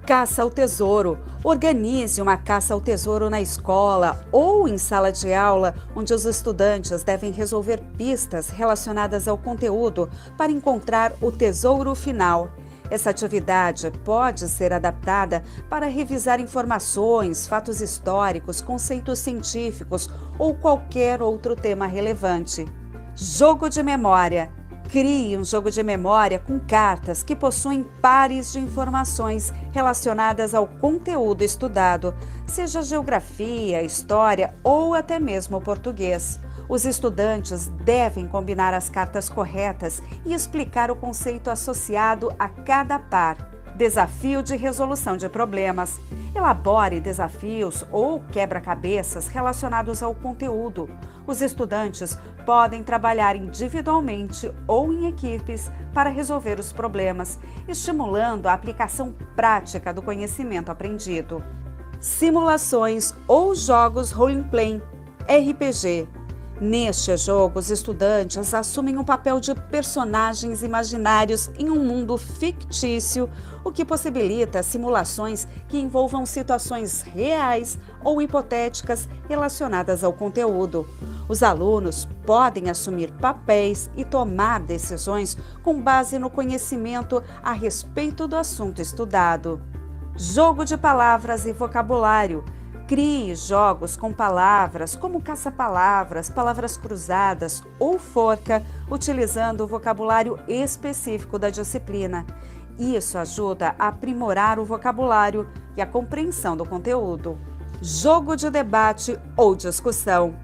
Caça ao tesouro. Organize uma caça ao tesouro na escola ou em sala de aula, onde os estudantes devem resolver pistas relacionadas ao conteúdo para encontrar o tesouro final. Essa atividade pode ser adaptada para revisar informações, fatos históricos, conceitos científicos ou qualquer outro tema relevante. Jogo de memória. Crie um jogo de memória com cartas que possuem pares de informações relacionadas ao conteúdo estudado, seja geografia, história ou até mesmo português. Os estudantes devem combinar as cartas corretas e explicar o conceito associado a cada par. Desafio de resolução de problemas. Elabore desafios ou quebra-cabeças relacionados ao conteúdo. Os estudantes podem trabalhar individualmente ou em equipes para resolver os problemas, estimulando a aplicação prática do conhecimento aprendido. Simulações ou jogos role-playing, RPG. Neste jogo, os estudantes assumem o papel de personagens imaginários em um mundo fictício, o que possibilita simulações que envolvam situações reais ou hipotéticas relacionadas ao conteúdo. Os alunos podem assumir papéis e tomar decisões com base no conhecimento a respeito do assunto estudado. Jogo de palavras e vocabulário. Crie jogos com palavras como caça-palavras, palavras cruzadas ou forca, utilizando o vocabulário específico da disciplina. Isso ajuda a aprimorar o vocabulário e a compreensão do conteúdo. Jogo de debate ou discussão.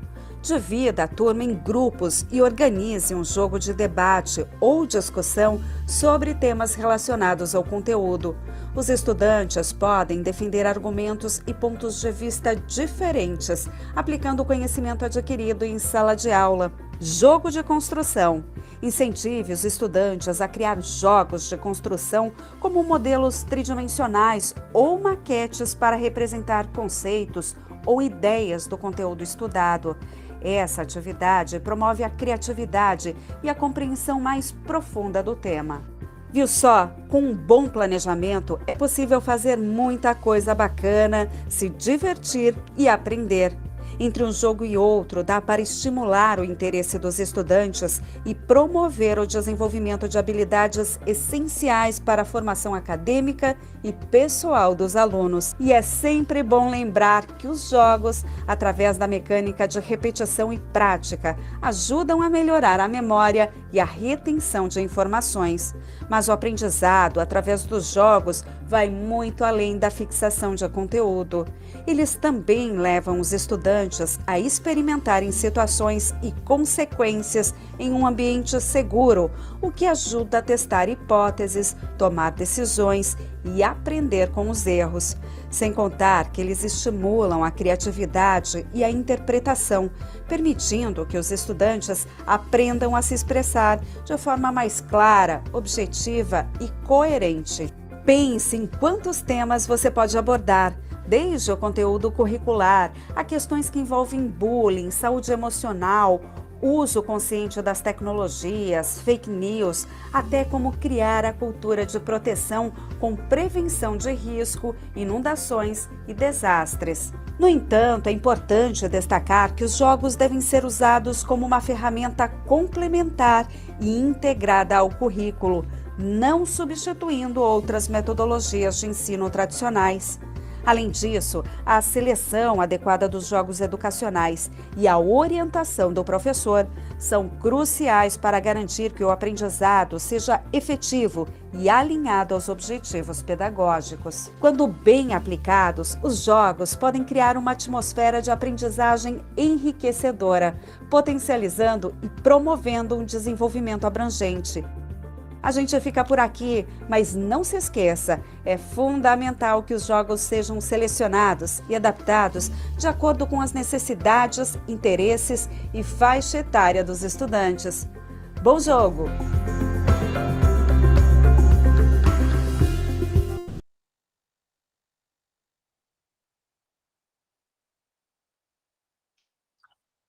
Divida a turma em grupos e organize um jogo de debate ou discussão sobre temas relacionados ao conteúdo. Os estudantes podem defender argumentos e pontos de vista diferentes, aplicando o conhecimento adquirido em sala de aula. Jogo de construção. Incentive os estudantes a criar jogos de construção como modelos tridimensionais ou maquetes para representar conceitos ou ideias do conteúdo estudado. Essa atividade promove a criatividade e a compreensão mais profunda do tema. Viu só? Com um bom planejamento é possível fazer muita coisa bacana, se divertir e aprender. Entre um jogo e outro, dá para estimular o interesse dos estudantes e promover o desenvolvimento de habilidades essenciais para a formação acadêmica e pessoal dos alunos. E é sempre bom lembrar que os jogos, através da mecânica de repetição e prática, ajudam a melhorar a memória e a retenção de informações. Mas o aprendizado, através dos jogos, vai muito além da fixação de conteúdo. Eles também levam os estudantes a experimentarem situações e consequências em um ambiente seguro, o que ajuda a testar hipóteses, tomar decisões e aprender com os erros. Sem contar que eles estimulam a criatividade e a interpretação, permitindo que os estudantes aprendam a se expressar de forma mais clara, objetiva e coerente. Pense em quantos temas você pode abordar, desde o conteúdo curricular a questões que envolvem bullying, saúde emocional, uso consciente das tecnologias, fake news, até como criar a cultura de proteção com prevenção de risco, inundações e desastres. No entanto, é importante destacar que os jogos devem ser usados como uma ferramenta complementar e integrada ao currículo, não substituindo outras metodologias de ensino tradicionais. Além disso, a seleção adequada dos jogos educacionais e a orientação do professor são cruciais para garantir que o aprendizado seja efetivo e alinhado aos objetivos pedagógicos. Quando bem aplicados, os jogos podem criar uma atmosfera de aprendizagem enriquecedora, potencializando e promovendo um desenvolvimento abrangente. A gente fica por aqui, mas não se esqueça, é fundamental que os jogos sejam selecionados e adaptados de acordo com as necessidades, interesses e faixa etária dos estudantes. Bom jogo!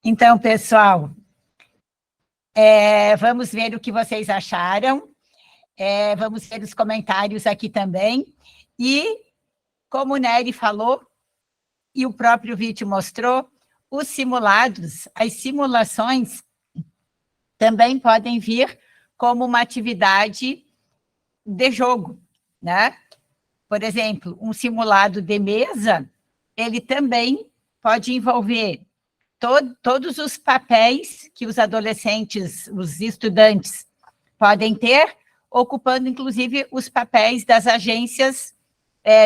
Então, pessoal, vamos ver o que vocês acharam. Vamos ver os comentários aqui também. E, como o Nery falou, e o próprio vídeo mostrou, os simulados, as simulações, também podem vir como uma atividade de jogo, né? Por exemplo, um simulado de mesa, ele também pode envolver todos os papéis que os adolescentes, os estudantes podem ter, ocupando, inclusive, os papéis das agências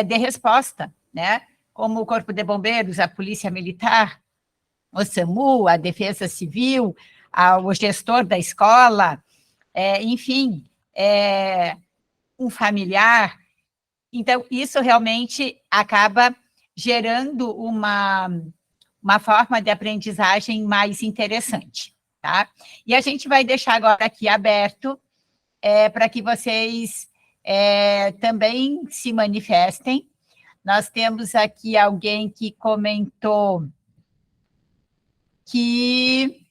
de resposta, né? Como o Corpo de Bombeiros, a Polícia Militar, o SAMU, a Defesa Civil, o gestor da escola, enfim, um familiar. Então, isso realmente acaba gerando uma forma de aprendizagem mais interessante, tá? E a gente vai deixar agora aqui aberto para que vocês também se manifestem. Nós temos aqui alguém que comentou que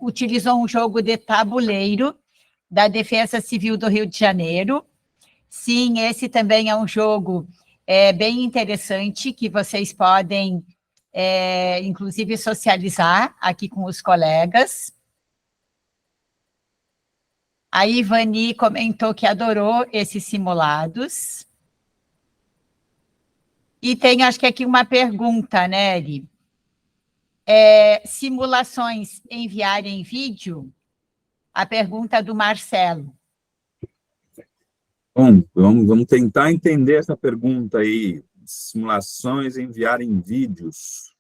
utilizou um jogo de tabuleiro da Defesa Civil do Rio de Janeiro. Sim, esse também é um jogo bem interessante, que vocês podem, inclusive, socializar aqui com os colegas. A Ivani comentou que adorou esses simulados. E tem, acho que aqui uma pergunta, Nery. Simulações enviar em vídeo? a pergunta do Marcelo. Bom, vamos tentar entender essa pergunta aí. Simulações enviarem vídeos.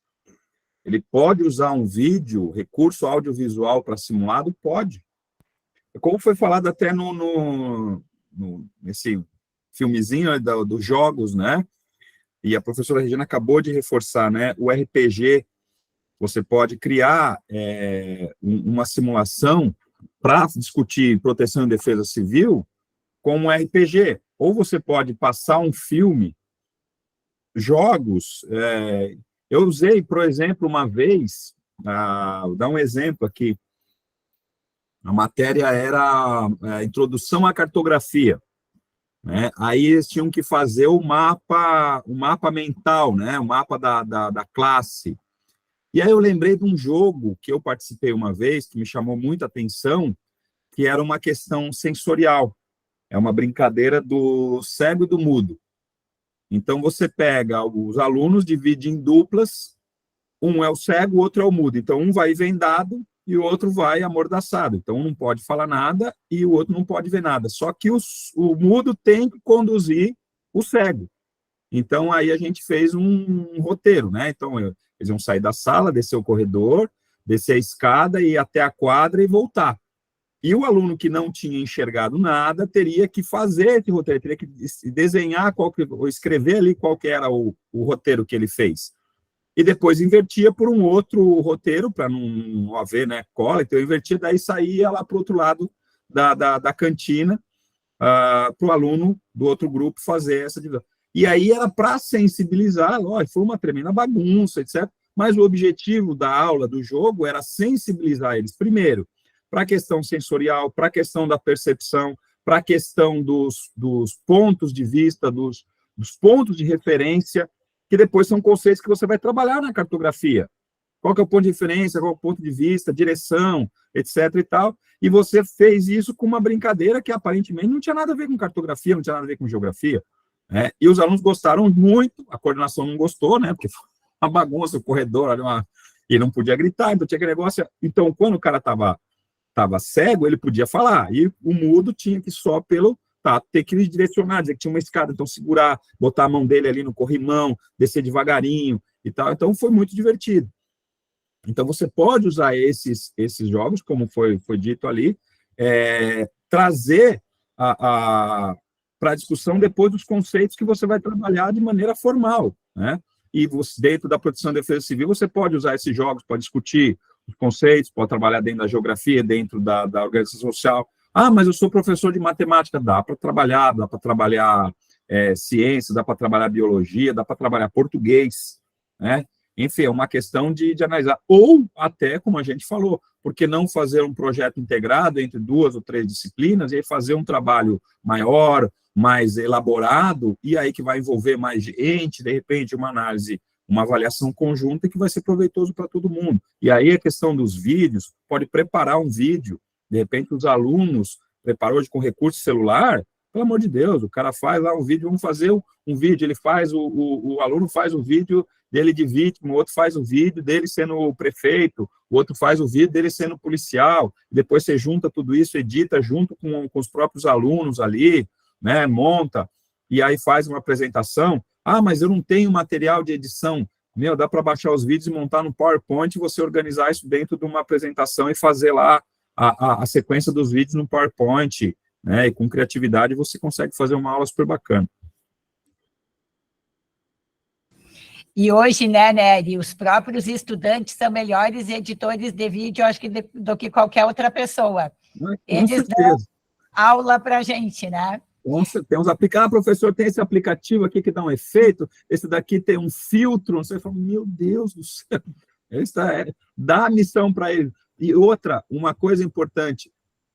Ele pode usar um vídeo, recurso audiovisual para simulado? Pode. Como foi falado até nesse filmezinho, né, dos jogos, né? E a professora Regina acabou de reforçar, né? O RPG, você pode criar uma simulação para discutir proteção e defesa civil com um RPG. Ou você pode passar um filme, jogos. Eu usei, por exemplo, uma vez, vou dar um exemplo aqui. A matéria era a introdução à cartografia, né? Aí eles tinham que fazer o mapa mental, né? O mapa da classe. E aí eu lembrei de um jogo que eu participei uma vez, que me chamou muita atenção, que era uma questão sensorial. É uma brincadeira do cego e do mudo. Então, você pega os alunos, divide em duplas, um é o cego, o outro é o mudo. Então, um vai vendado e o outro vai amordaçado. Então, um não pode falar nada e o outro não pode ver nada. Só que o mudo tem que conduzir o cego. Então, aí a gente fez um roteiro, né? Então, eles iam sair da sala, descer o corredor, descer a escada, ir até a quadra e voltar. E o aluno que não tinha enxergado nada teria que fazer esse roteiro, teria que desenhar, ou escrever ali qual que era o roteiro que ele fez. E depois invertia por um outro roteiro, para não haver, né, cola, então eu invertia, daí saía lá para o outro lado da cantina, para o aluno do outro grupo fazer essa divisão. E aí era para sensibilizar, lógico, foi uma tremenda bagunça, etc. Mas o objetivo da aula, do jogo, era sensibilizar eles, primeiro, para a questão sensorial, para a questão da percepção, para a questão dos pontos de vista, dos pontos de referência, que depois são conceitos que você vai trabalhar na cartografia. Qual que é o ponto de referência, qual é o ponto de vista, direção, etc. e tal. E você fez isso com uma brincadeira que aparentemente não tinha nada a ver com cartografia, não tinha nada a ver com geografia. Né? E os alunos gostaram muito, a coordenação não gostou, né? Porque foi uma bagunça, o corredor, e não podia gritar, então tinha aquele negócio. Então, quando o cara estava cego, ele podia falar, e o mudo tinha que só ter que direcionar, dizer que tinha uma escada, então segurar, botar a mão dele ali no corrimão, descer devagarinho e tal, então foi muito divertido. Então você pode usar esses jogos, como foi dito ali, trazer para a discussão depois dos conceitos que você vai trabalhar de maneira formal, né? E você, dentro da proteção e defesa civil, você pode usar esses jogos para discutir os conceitos, pode trabalhar dentro da geografia, dentro da organização social. Ah, mas eu sou professor de matemática. Dá para trabalhar ciência, dá para trabalhar biologia, dá para trabalhar português, né? Enfim, é uma questão de analisar. Ou até, como a gente falou, por que não fazer um projeto integrado entre 2 ou 3 disciplinas e aí fazer um trabalho maior, mais elaborado, e aí que vai envolver mais gente, de repente uma análise, uma avaliação conjunta que vai ser proveitoso para todo mundo. E aí a questão dos vídeos, pode preparar um vídeo, de repente os alunos preparou hoje com recurso celular, pelo amor de Deus, o cara faz lá um vídeo, vamos fazer um vídeo, ele faz, o aluno faz o vídeo dele de vítima, o outro faz o vídeo dele sendo o prefeito, o outro faz o vídeo dele sendo policial, depois você junta tudo isso, edita junto com os próprios alunos ali, né, monta, e aí faz uma apresentação. Ah, mas eu não tenho material de edição. Meu, dá para baixar os vídeos e montar no PowerPoint, você organizar isso dentro de uma apresentação e fazer lá a sequência dos vídeos no PowerPoint, né, e com criatividade você consegue fazer uma aula super bacana. E hoje, né, Nery, os próprios estudantes são melhores editores de vídeo, acho que do que qualquer outra pessoa. Eles dão aula para a gente, né? Tem uns aplicativos, professor, tem esse aplicativo aqui que dá um efeito, esse daqui tem um filtro, você fala, meu Deus do céu, dá a missão para ele. E outra, uma coisa importante,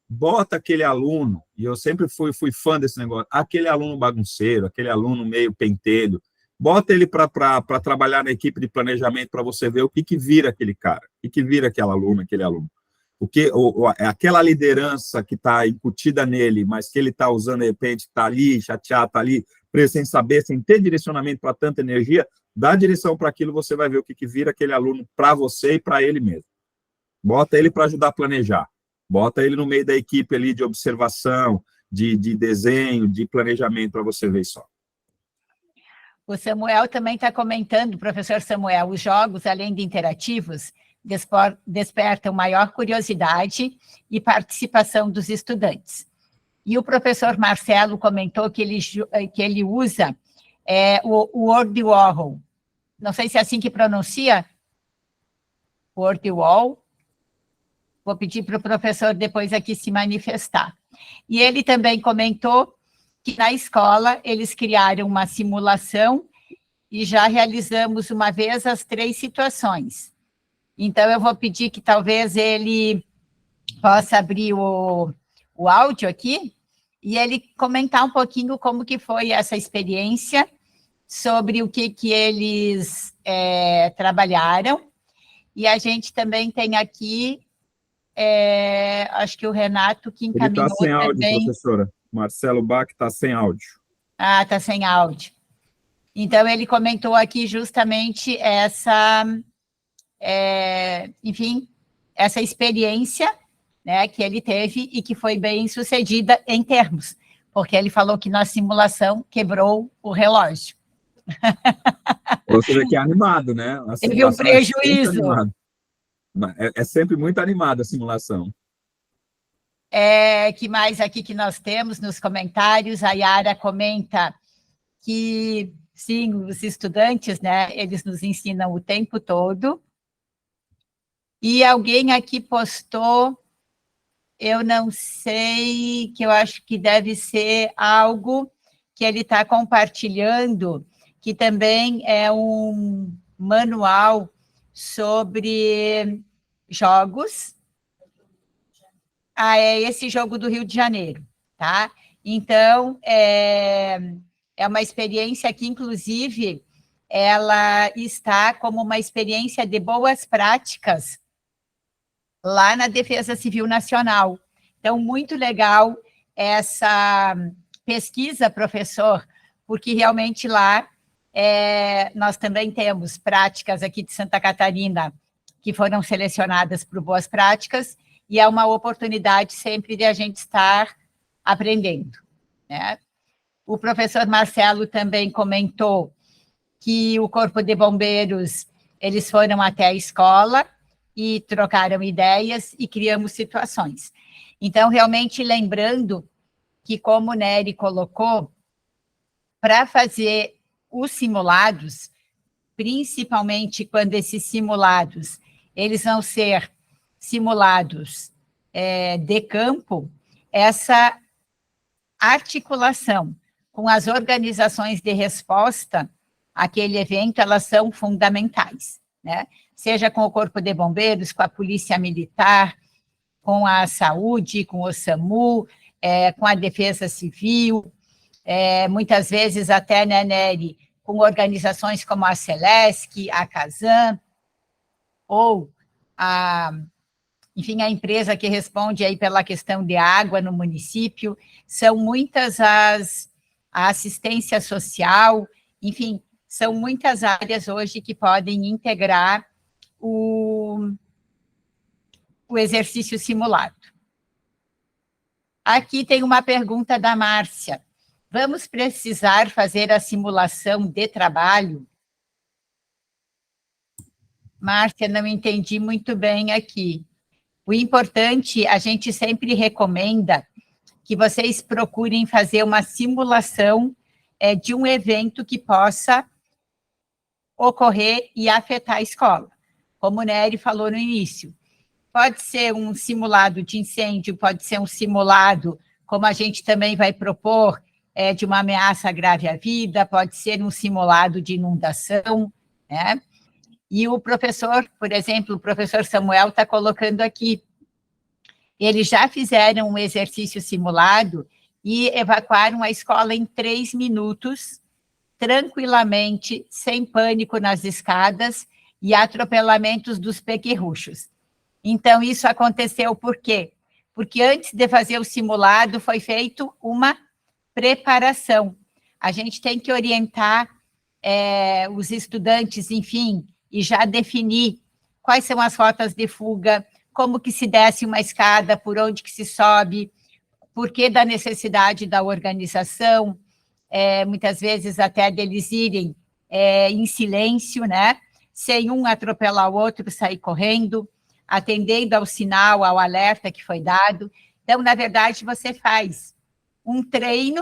bota aquele aluno, e eu sempre fui fã desse negócio, aquele aluno bagunceiro, aquele aluno meio pentelho, bota ele para trabalhar na equipe de planejamento para você ver o que vira aquele cara, o que vira aquele aluno. Aquela liderança que está incutida nele, mas que ele está usando, de repente, está ali, chateado, está ali, preso sem saber, sem ter direcionamento para tanta energia, dá direção para aquilo, você vai ver o que vira aquele aluno para você e para ele mesmo. Bota ele para ajudar a planejar. Bota ele no meio da equipe ali de observação, de desenho, de planejamento, para você ver só. O Samuel também está comentando, professor Samuel, os jogos, além de interativos, despertam maior curiosidade e participação dos estudantes. E o professor Marcelo comentou que ele usa o WordWall. Não sei se é assim que pronuncia. WordWall. Vou pedir para o professor depois aqui se manifestar. E ele também comentou que na escola eles criaram uma simulação e já realizamos uma vez as 3 situações. Então, eu vou pedir que talvez ele possa abrir o áudio aqui e ele comentar um pouquinho como que foi essa experiência, sobre o que eles trabalharam. E a gente também tem aqui, acho que o Renato que encaminhou. Ele está sem áudio, também. professora. Marcelo Bach está sem áudio. Ah, está sem áudio. Então, ele comentou aqui justamente essa, enfim, essa experiência, né, que ele teve e que foi bem sucedida em termos, porque ele falou que na simulação quebrou o relógio. Você vê que é animado, né? Teve um prejuízo. É sempre muito animada a simulação. Que mais aqui que nós temos nos comentários? A Yara comenta que, sim, os estudantes, né, eles nos ensinam o tempo todo. E alguém aqui postou, eu não sei, que eu acho que deve ser algo que ele está compartilhando, que também é um manual sobre jogos. É esse jogo do Rio de Janeiro, tá? Então, é uma experiência que, inclusive, ela está como uma experiência de boas práticas lá na Defesa Civil Nacional. Então, muito legal essa pesquisa, professor, porque realmente lá nós também temos práticas aqui de Santa Catarina que foram selecionadas por boas práticas, e é uma oportunidade sempre de a gente estar aprendendo, né? O professor Marcelo também comentou que o Corpo de Bombeiros, eles foram até a escola e trocaram ideias e criamos situações. Então, realmente, lembrando que, como o Nery colocou, para fazer os simulados, principalmente quando esses simulados, eles vão ser simulados de campo, essa articulação com as organizações de resposta àquele evento, elas são fundamentais, né? Seja com o Corpo de Bombeiros, com a Polícia Militar, com a Saúde, com o SAMU, com a Defesa Civil, muitas vezes até, né, Nery, com organizações como a Celesc, a Casan, ou enfim, a empresa que responde aí pela questão de água no município. São muitas a assistência social, enfim, são muitas áreas hoje que podem integrar o exercício simulado. Aqui tem uma pergunta da Márcia. Vamos precisar fazer a simulação de trabalho? Márcia, não entendi muito bem aqui. O importante, a gente sempre recomenda que vocês procurem fazer uma simulação de um evento que possa ocorrer e afetar a escola. Como o Nery falou no início, pode ser um simulado de incêndio, pode ser um simulado, como a gente também vai propor, de uma ameaça grave à vida, pode ser um simulado de inundação, né? E o professor, por exemplo, o professor Samuel está colocando aqui, eles já fizeram um exercício simulado e evacuaram a escola em 3 minutos, tranquilamente, sem pânico nas escadas e atropelamentos dos pequerruchos. Então, isso aconteceu por quê? Porque antes de fazer o simulado, foi feito uma preparação. A gente tem que orientar os estudantes, enfim, e já definir quais são as rotas de fuga, como que se desce uma escada, por onde que se sobe, por que da necessidade da organização, muitas vezes até deles irem em silêncio, né? Sem um atropelar o outro, sair correndo, atendendo ao sinal, ao alerta que foi dado. Então, na verdade, você faz um treino,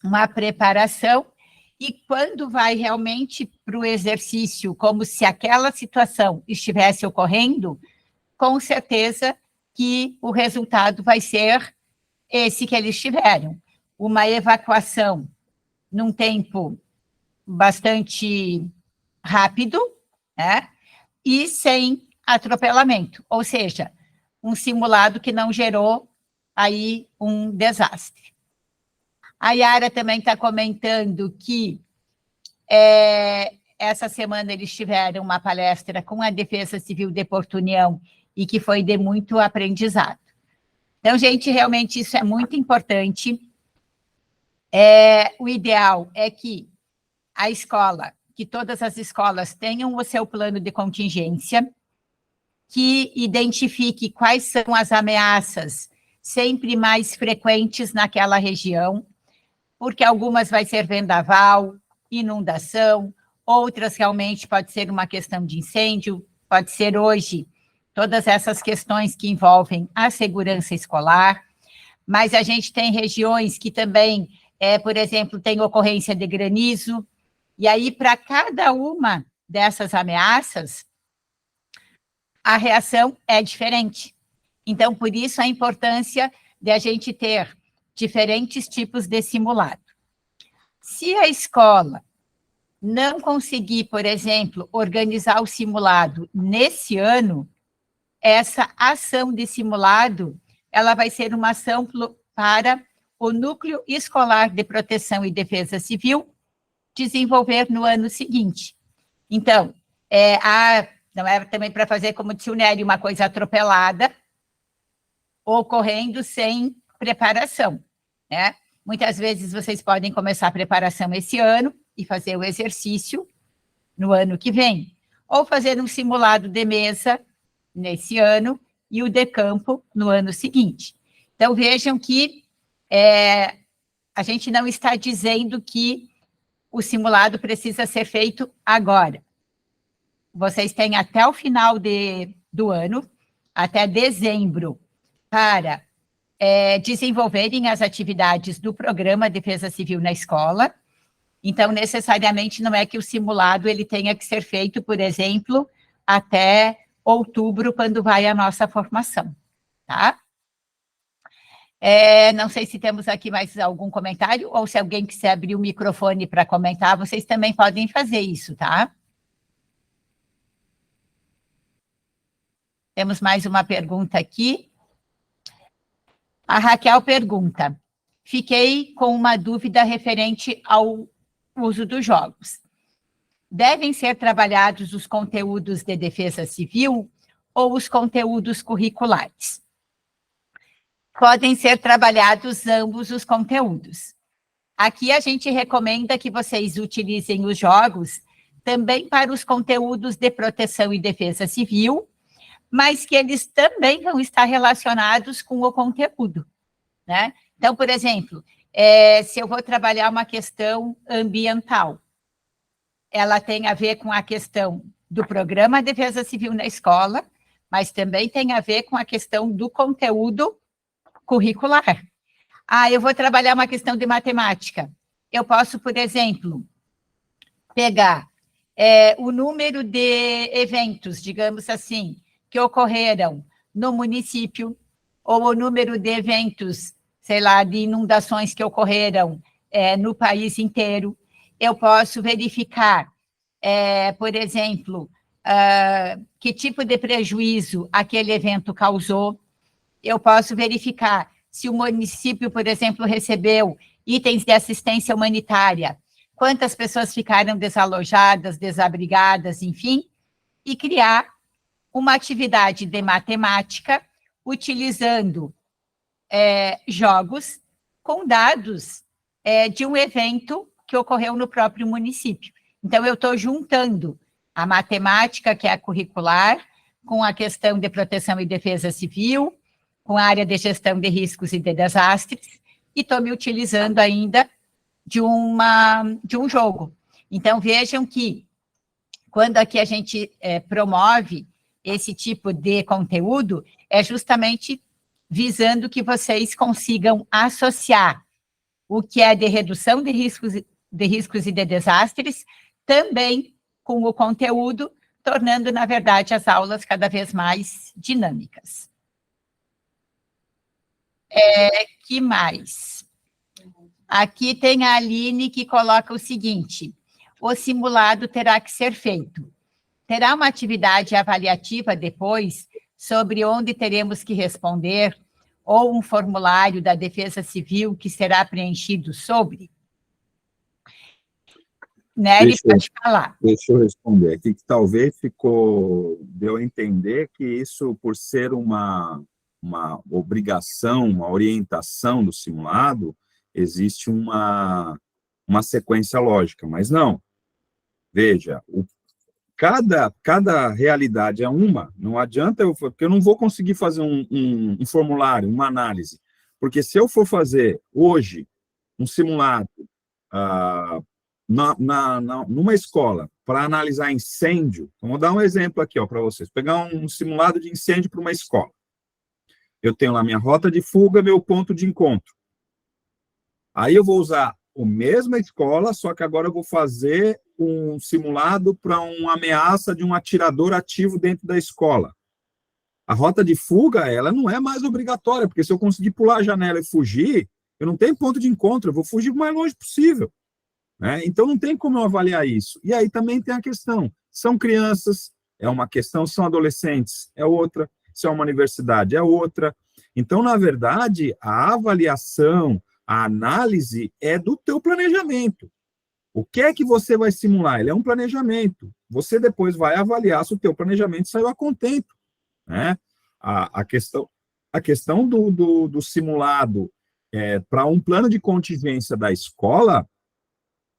uma preparação, e quando vai realmente para o exercício, como se aquela situação estivesse ocorrendo, com certeza que o resultado vai ser esse que eles tiveram. Uma evacuação num tempo bastante rápido, né? E sem atropelamento, ou seja, um simulado que não gerou aí um desastre. A Yara também está comentando que essa semana eles tiveram uma palestra com a Defesa Civil de Porto União e que foi de muito aprendizado. Então, gente, realmente isso é muito importante. O ideal é que a escola, que todas as escolas tenham o seu plano de contingência, que identifique quais são as ameaças sempre mais frequentes naquela região, porque algumas vai ser vendaval, inundação, outras realmente pode ser uma questão de incêndio, pode ser hoje todas essas questões que envolvem a segurança escolar, mas a gente tem regiões que também, por exemplo, tem ocorrência de granizo, e aí para cada uma dessas ameaças, a reação é diferente. Então, por isso a importância de a gente ter diferentes tipos de simulado. Se a escola não conseguir, por exemplo, organizar o simulado nesse ano, essa ação de simulado, ela vai ser uma ação para o Núcleo Escolar de Proteção e Defesa Civil desenvolver no ano seguinte. Então, não é também para fazer, como disse o Nery, uma coisa atropelada, ocorrendo sem preparação, né? Muitas vezes vocês podem começar a preparação esse ano e fazer o exercício no ano que vem, ou fazer um simulado de mesa nesse ano e o de campo no ano seguinte. Então, vejam que a gente não está dizendo que o simulado precisa ser feito agora. Vocês têm até o final do ano, até dezembro, para desenvolverem as atividades do programa Defesa Civil na escola. Então, necessariamente, não é que o simulado ele tenha que ser feito, por exemplo, até outubro, quando vai a nossa formação, tá? Não sei se temos aqui mais algum comentário, ou se alguém quiser abrir o microfone para comentar, vocês também podem fazer isso, tá? Temos mais uma pergunta aqui. A Raquel pergunta: fiquei com uma dúvida referente ao uso dos jogos. Devem ser trabalhados os conteúdos de defesa civil ou os conteúdos curriculares? Podem ser trabalhados ambos os conteúdos. Aqui a gente recomenda que vocês utilizem os jogos também para os conteúdos de proteção e defesa civil, mas que eles também vão estar relacionados com o conteúdo, né? Então, por exemplo, se eu vou trabalhar uma questão ambiental, ela tem a ver com a questão do programa Defesa Civil na escola, mas também tem a ver com a questão do conteúdo curricular. Eu vou trabalhar uma questão de matemática. Eu posso, por exemplo, pegar o número de eventos, digamos assim, que ocorreram no município, ou o número de eventos, sei lá, de inundações que ocorreram no país inteiro. Eu posso verificar, por exemplo, que tipo de prejuízo aquele evento causou. Eu posso verificar se o município, por exemplo, recebeu itens de assistência humanitária, quantas pessoas ficaram desalojadas, desabrigadas, enfim, e criar uma atividade de matemática utilizando jogos com dados de um evento que ocorreu no próprio município. Então, eu estou juntando a matemática, que é a curricular, com a questão de proteção e defesa civil, com a área de gestão de riscos e de desastres, e estou me utilizando ainda de um jogo. Então, vejam que, quando aqui a gente promove esse tipo de conteúdo, é justamente visando que vocês consigam associar o que é de redução de riscos e de desastres, também com o conteúdo, tornando, na verdade, as aulas cada vez mais dinâmicas. Que mais? Aqui tem a Aline que coloca o seguinte: o simulado terá que ser feito. Terá uma atividade avaliativa depois sobre onde teremos que responder, ou um formulário da Defesa Civil que será preenchido sobre? Nery, pode falar. Deixa eu responder aqui, que talvez deu a entender que isso, por ser uma obrigação, uma orientação do simulado, existe uma sequência lógica, mas não. Veja, cada realidade é uma, não adianta porque eu não vou conseguir fazer um formulário, uma análise, porque se eu for fazer hoje um simulado numa escola para analisar incêndio, então vou dar um exemplo aqui para vocês, pegar um simulado de incêndio para uma escola. Eu tenho lá minha rota de fuga, meu ponto de encontro. Aí eu vou usar a mesma escola, só que agora eu vou fazer um simulado para uma ameaça de um atirador ativo dentro da escola. A rota de fuga, ela não é mais obrigatória, porque se eu conseguir pular a janela e fugir, eu não tenho ponto de encontro, eu vou fugir o mais longe possível. Né? Então, não tem como eu avaliar isso. E aí também tem a questão, são crianças, é uma questão, são adolescentes, é outra, se é uma universidade, é outra. Então, na verdade, a avaliação, a análise é do teu planejamento. O que é que você vai simular? Ele é um planejamento. Você depois vai avaliar se o teu planejamento saiu a contento. Né? A questão do simulado para um plano de contingência da escola,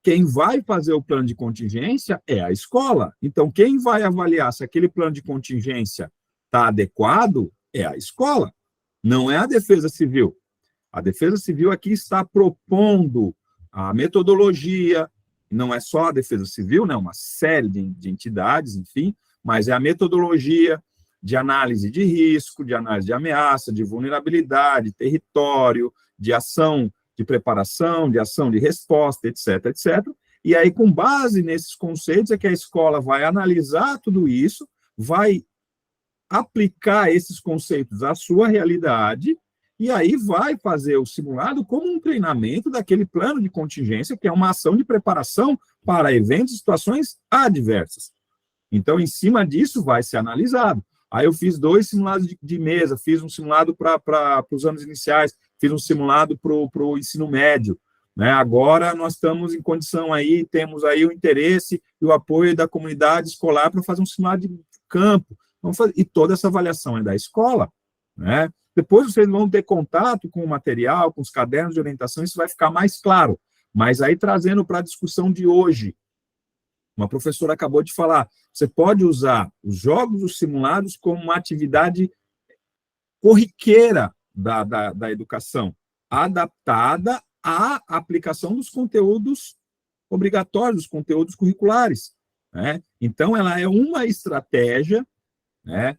quem vai fazer o plano de contingência é a escola. Então, quem vai avaliar se aquele plano de contingência está adequado é a escola, não é a Defesa Civil. A Defesa Civil aqui está propondo a metodologia, não é só a Defesa Civil, né, uma série de entidades, enfim, mas é a metodologia de análise de risco, de análise de ameaça, de vulnerabilidade, território, de ação de preparação, de ação de resposta, etc., etc. E aí, com base nesses conceitos, é que a escola vai analisar tudo isso, vai aplicar esses conceitos à sua realidade, e aí vai fazer o simulado como um treinamento daquele plano de contingência, que é uma ação de preparação para eventos e situações adversas. Então, em cima disso, vai ser analisado. Aí eu fiz 2 simulados de mesa, fiz um simulado para os anos iniciais, fiz um simulado para o ensino médio. Né? Agora nós estamos em condição aí, temos aí o interesse e o apoio da comunidade escolar para fazer um simulado de campo. Vamos fazer, e toda essa avaliação é da escola. Né? Depois vocês vão ter contato com o material, com os cadernos de orientação, isso vai ficar mais claro. Mas aí, trazendo para a discussão de hoje, uma professora acabou de falar, você pode usar os jogos, os simulados, como uma atividade corriqueira da educação, adaptada à aplicação dos conteúdos obrigatórios, dos conteúdos curriculares. Né? Então, ela é uma estratégia, né?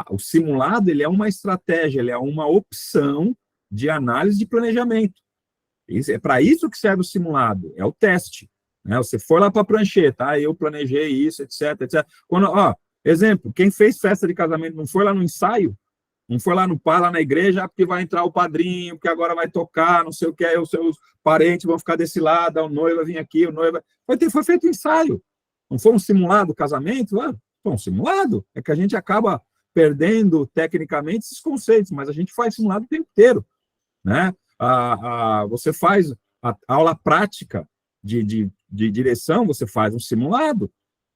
O simulado ele é uma estratégia, ele é uma opção de análise de planejamento. É para isso que serve o simulado, é o teste. Né? Você foi lá para a prancheta, eu planejei isso, etc, etc. Quando, exemplo, quem fez festa de casamento não foi lá no ensaio? Não foi lá lá na igreja, porque vai entrar o padrinho, porque agora vai tocar, não sei o que, aí os seus parentes vão ficar desse lado, o noivo vai vir aqui, o noivo... Foi feito ensaio. Não foi um simulado casamento? Foi um simulado. É que a gente acaba perdendo, tecnicamente, esses conceitos, mas a gente faz simulado o tempo inteiro. Né? Você faz a aula prática de direção, você faz um simulado.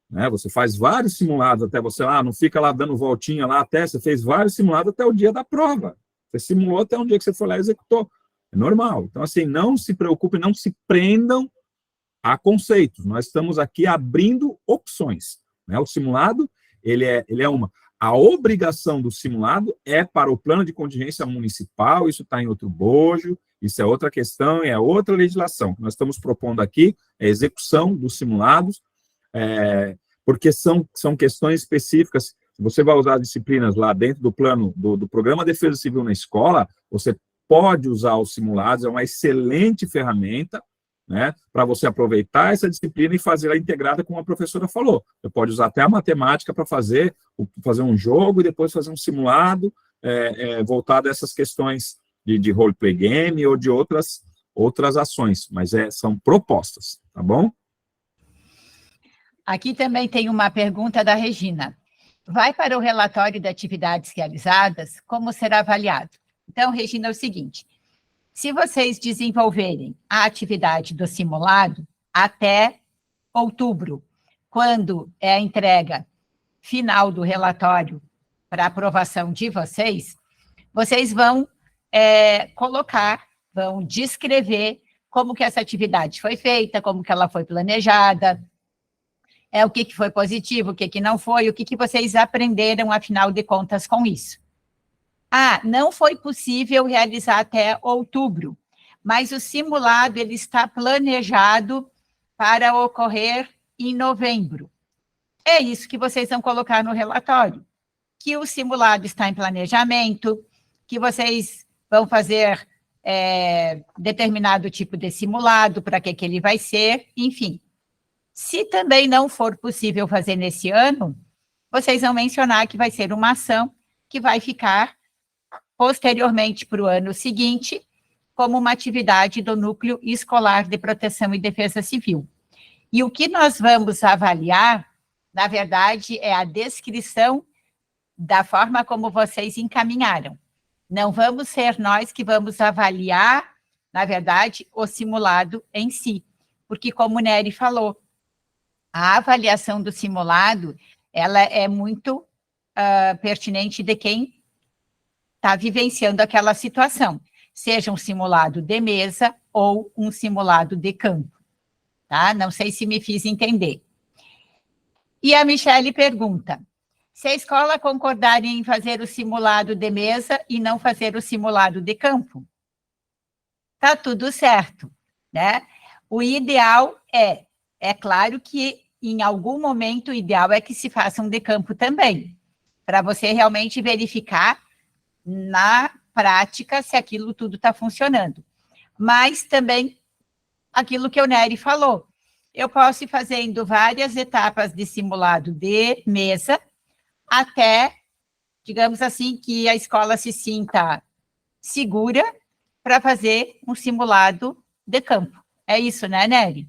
Né? Você faz vários simulados até você não fica lá dando voltinha lá até, você fez vários simulados até o dia da prova. Você simulou até um dia que você foi lá e executou. É normal. Então, assim, não se preocupem, não se prendam a conceitos. Nós estamos aqui abrindo opções. Né? O simulado, ele é uma. A obrigação do simulado é para o plano de contingência municipal, isso está em outro bojo, isso é outra questão, é outra legislação. O que nós estamos propondo aqui é a execução dos simulados, porque são questões específicas. Se você vai usar disciplinas lá dentro do plano do Programa Defesa Civil na escola, você pode usar os simulados, é uma excelente ferramenta, né, para você aproveitar essa disciplina e fazer ela integrada como a professora falou. Você pode usar até a matemática para fazer um jogo e depois fazer um simulado voltado a essas questões de roleplay game ou de outras ações, mas são propostas, tá bom? Aqui também tem uma pergunta da Regina. Vai para o relatório de atividades realizadas, como será avaliado? Então, Regina, é o seguinte, se vocês desenvolverem a atividade do simulado até outubro, quando é a entrega final do relatório para aprovação de vocês, vocês vão vão descrever como que essa atividade foi feita, como que ela foi planejada, o que foi positivo, o que não foi, o que vocês aprenderam, afinal de contas, com isso. Não foi possível realizar até outubro, mas o simulado ele está planejado para ocorrer em novembro. É isso que vocês vão colocar no relatório, que o simulado está em planejamento, que vocês vão fazer determinado tipo de simulado, para que ele vai ser, enfim. Se também não for possível fazer nesse ano, vocês vão mencionar que vai ser uma ação que vai ficar posteriormente para o ano seguinte, como uma atividade do Núcleo Escolar de Proteção e Defesa Civil. E o que nós vamos avaliar, na verdade, é a descrição da forma como vocês encaminharam. Não vamos ser nós que vamos avaliar, na verdade, o simulado em si, porque, como o Nery falou, a avaliação do simulado, ela é muito pertinente de quem está vivenciando aquela situação, seja um simulado de mesa ou um simulado de campo, tá? Não sei se me fiz entender. E a Michele pergunta, se a escola concordar em fazer o simulado de mesa e não fazer o simulado de campo, tá tudo certo, né? O ideal é claro que em algum momento o ideal é que se faça um de campo também, para você realmente verificar na prática se aquilo tudo está funcionando. Mas também aquilo que o Nery falou, eu posso ir fazendo várias etapas de simulado de mesa até, digamos assim, que a escola se sinta segura para fazer um simulado de campo. É isso, né, Nery?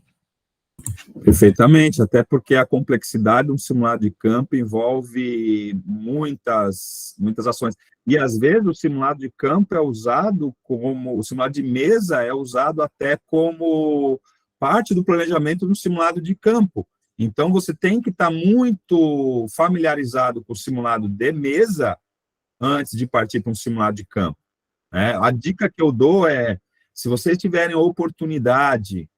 Perfeitamente, até porque a complexidade de um simulado de campo envolve muitas ações. E, às vezes, o simulado de campo é usado como... O simulado de mesa é usado até como parte do planejamento do simulado de campo. Então, você tem que estar muito familiarizado com o simulado de mesa antes de partir para um simulado de campo. A dica que eu dou é, se vocês tiverem a oportunidade,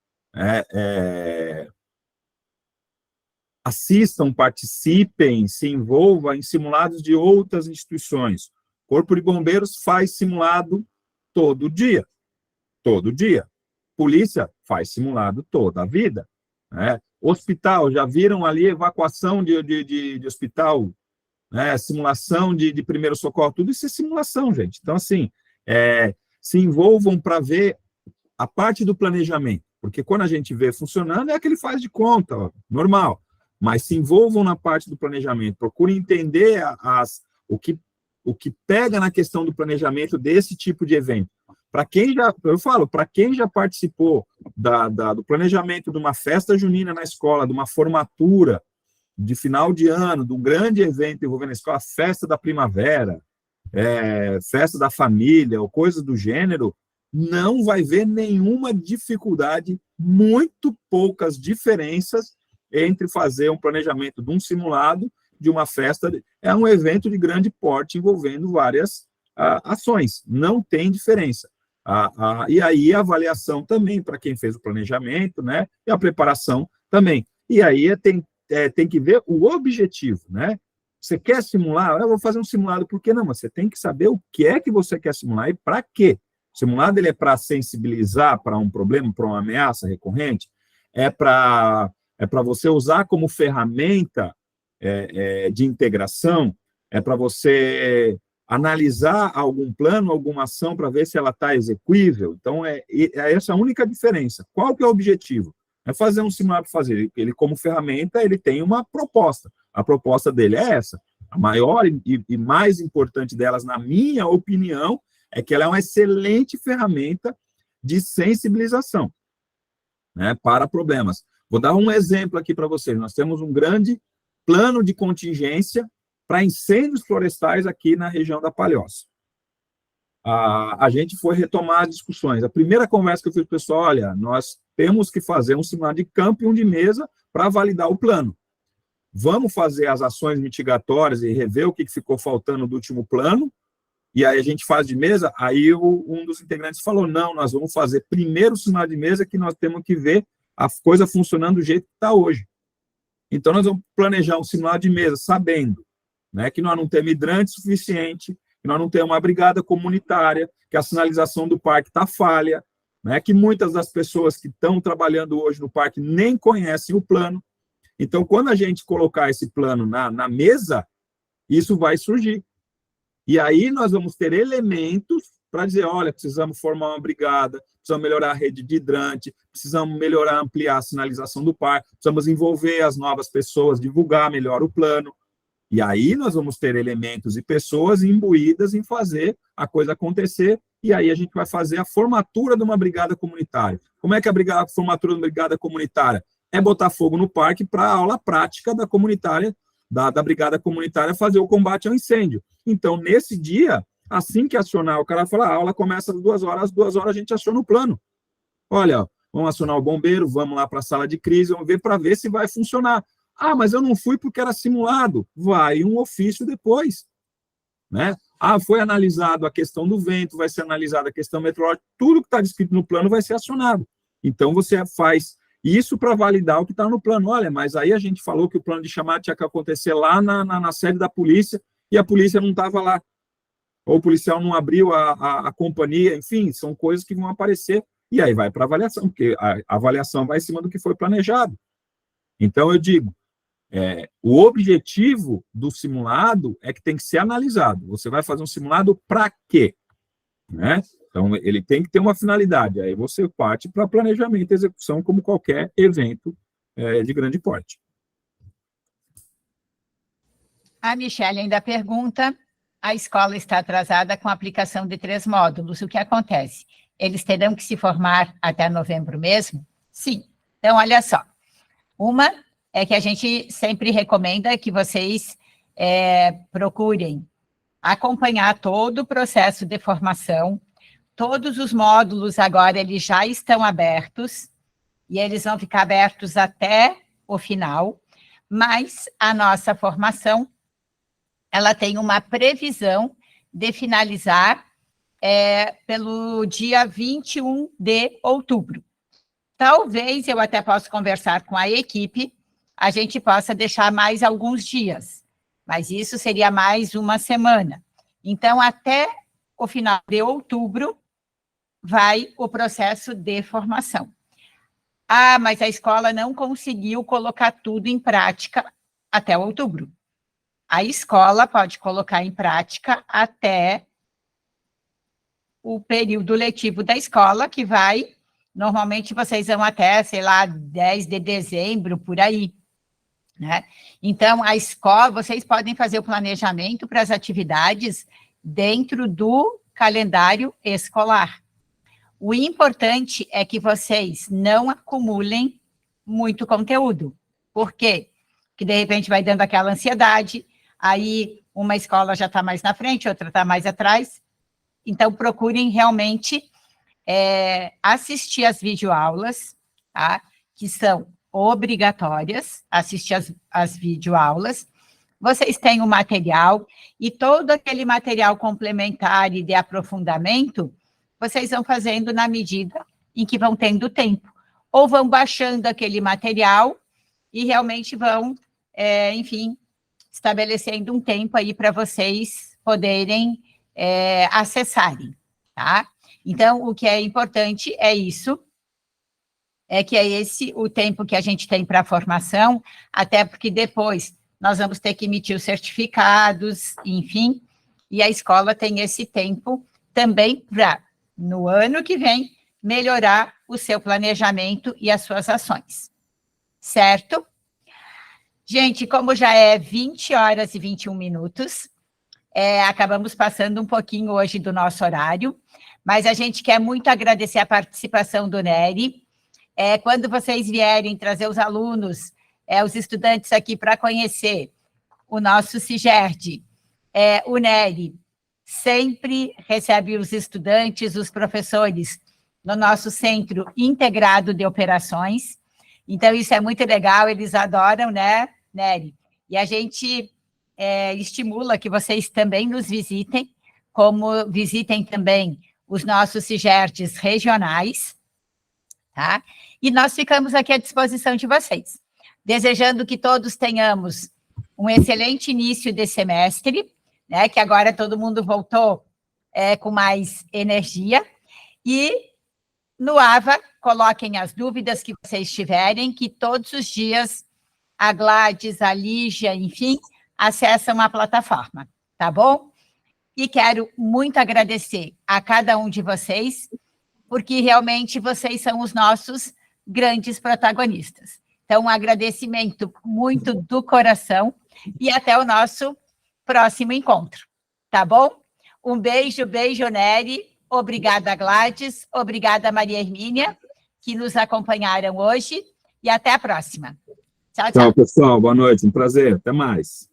assistam, participem, se envolvam em simulados de outras instituições. Corpo de Bombeiros faz simulado todo dia. Todo dia. Polícia faz simulado toda a vida. Hospital, já viram ali evacuação de hospital, simulação de primeiro socorro, tudo isso é simulação, gente. Então, assim, se envolvam para ver a parte do planejamento, porque quando a gente vê funcionando, é aquele faz de conta, normal, mas se envolvam na parte do planejamento, procurem entender o que pega na questão do planejamento desse tipo de evento. Para quem já participou do planejamento de uma festa junina na escola, de uma formatura de final de ano, de um grande evento envolvendo a escola, festa da primavera, festa da família, ou coisas do gênero, não vai ver nenhuma dificuldade, muito poucas diferenças entre fazer um planejamento de um simulado, de uma festa, é um evento de grande porte envolvendo várias ações, não tem diferença. E aí a avaliação também para quem fez o planejamento, né, e a preparação também. E aí tem que ver o objetivo, né? Você quer simular? Eu vou fazer um simulado, por que não? Mas você tem que saber o que é que você quer simular e para quê. O simulado ele é para sensibilizar para um problema, para uma ameaça recorrente, é para você usar como ferramenta de integração, é para você analisar algum plano, alguma ação para ver se ela está execuível. Então, essa a única diferença. Qual que é o objetivo? É fazer um simulado para fazer. Ele, como ferramenta, ele tem uma proposta. A proposta dele é essa. A maior e mais importante delas, na minha opinião, é que ela é uma excelente ferramenta de sensibilização, né, para problemas. Vou dar um exemplo aqui para vocês. Nós temos um grande plano de contingência para incêndios florestais aqui na região da Palhoça. A gente foi retomar as discussões. A primeira conversa que eu fiz com o pessoal, olha, nós temos que fazer um simulado de campo e um de mesa para validar o plano. Vamos fazer as ações mitigatórias e rever o que ficou faltando do último plano, e aí a gente faz de mesa. Aí um dos integrantes falou, não, nós vamos fazer primeiro o simulado de mesa, que nós temos que ver a coisa funcionando do jeito que está hoje. Então, nós vamos planejar um simulado de mesa, sabendo, né, que nós não temos hidrante suficiente, que nós não temos uma brigada comunitária, que a sinalização do parque está falha, né, que muitas das pessoas que estão trabalhando hoje no parque nem conhecem o plano. Então, quando a gente colocar esse plano na mesa, isso vai surgir. E aí nós vamos ter elementos para dizer, olha, precisamos formar uma brigada, precisamos melhorar a rede de hidrante, precisamos melhorar, ampliar a sinalização do parque, precisamos envolver as novas pessoas, divulgar melhor o plano. E aí nós vamos ter elementos e pessoas imbuídas em fazer a coisa acontecer, e aí a gente vai fazer a formatura de uma brigada comunitária. Como é que a formatura de uma brigada comunitária? É botar fogo no parque para a aula prática da comunitária, da brigada comunitária fazer o combate ao incêndio. Então, nesse dia, assim que acionar, o cara fala, a aula começa às 2 horas, às 2 horas a gente aciona o plano. Olha, vamos acionar o bombeiro, vamos lá para a sala de crise, vamos ver para ver se vai funcionar. Ah, mas eu não fui porque era simulado. Vai um ofício depois, né? Ah, foi analisado a questão do vento, vai ser analisada a questão meteorológica, tudo que está descrito no plano vai ser acionado. Então, você faz isso para validar o que está no plano. Olha, mas aí a gente falou que o plano de chamada tinha que acontecer lá na sede da polícia e a polícia não estava lá. Ou o policial não abriu a companhia, enfim, são coisas que vão aparecer e aí vai para avaliação, porque a avaliação vai em cima do que foi planejado. Então, eu digo, o objetivo do simulado é que tem que ser analisado. Você vai fazer um simulado para quê? Né? Então, ele tem que ter uma finalidade. Aí você parte para planejamento e execução, como qualquer evento de grande porte. A Michelle ainda pergunta, a escola está atrasada com a aplicação de 3 módulos. O que acontece? Eles terão que se formar até novembro mesmo? Sim. Então, olha só. Uma é que a gente sempre recomenda que vocês procurem acompanhar todo o processo de formação. Todos os módulos agora, eles já estão abertos, e eles vão ficar abertos até o final, mas a nossa formação, ela tem uma previsão de finalizar pelo dia 21 de outubro. Talvez eu até possa conversar com a equipe, a gente possa deixar mais alguns dias, mas isso seria mais uma semana. Então, até o final de outubro, vai o processo de formação. Ah, mas a escola não conseguiu colocar tudo em prática até outubro. A escola pode colocar em prática até o período letivo da escola, que vai, normalmente vocês vão até, sei lá, 10 de dezembro, por aí, né? Então, a escola, vocês podem fazer o planejamento para as atividades dentro do calendário escolar. O importante é que vocês não acumulem muito conteúdo. Por quê? Porque, de repente, vai dando aquela ansiedade, aí uma escola já está mais na frente, outra está mais atrás. Então, procurem realmente assistir as videoaulas, tá? Que são obrigatórias, assistir as videoaulas. Vocês têm o material, e todo aquele material complementar e de aprofundamento, vocês vão fazendo na medida em que vão tendo tempo. Ou vão baixando aquele material e realmente vão, enfim, estabelecendo um tempo aí para vocês poderem acessarem, tá? Então, o que é importante é isso, que é esse o tempo que a gente tem para a formação, até porque depois nós vamos ter que emitir os certificados, enfim, e a escola tem esse tempo também para, no ano que vem, melhorar o seu planejamento e as suas ações, certo? Gente, como já é 20 horas e 21 minutos, acabamos passando um pouquinho hoje do nosso horário, mas a gente quer muito agradecer a participação do Nery. Quando vocês vierem trazer os alunos, os estudantes aqui para conhecer o nosso CIGERD, o Nery sempre recebe os estudantes, os professores, no nosso Centro Integrado de Operações. Então, isso é muito legal, eles adoram, né, Nery? E a gente estimula que vocês também nos visitem, como visitem também os nossos CIGERDs regionais, tá? E nós ficamos aqui à disposição de vocês, desejando que todos tenhamos um excelente início de semestre, né, que agora todo mundo voltou com mais energia, e no AVA, coloquem as dúvidas que vocês tiverem, que todos os dias a Gladys, a Lígia, enfim, acessam a plataforma, tá bom? E quero muito agradecer a cada um de vocês, porque realmente vocês são os nossos grandes protagonistas. Então, um agradecimento muito do coração e até o nosso próximo encontro, tá bom? Um beijo, Nery. Obrigada, Gladys. Obrigada, Maria Hermínia, que nos acompanharam hoje. E até a próxima. Tchau, tchau. Tchau, pessoal. Boa noite. Um prazer. Até mais.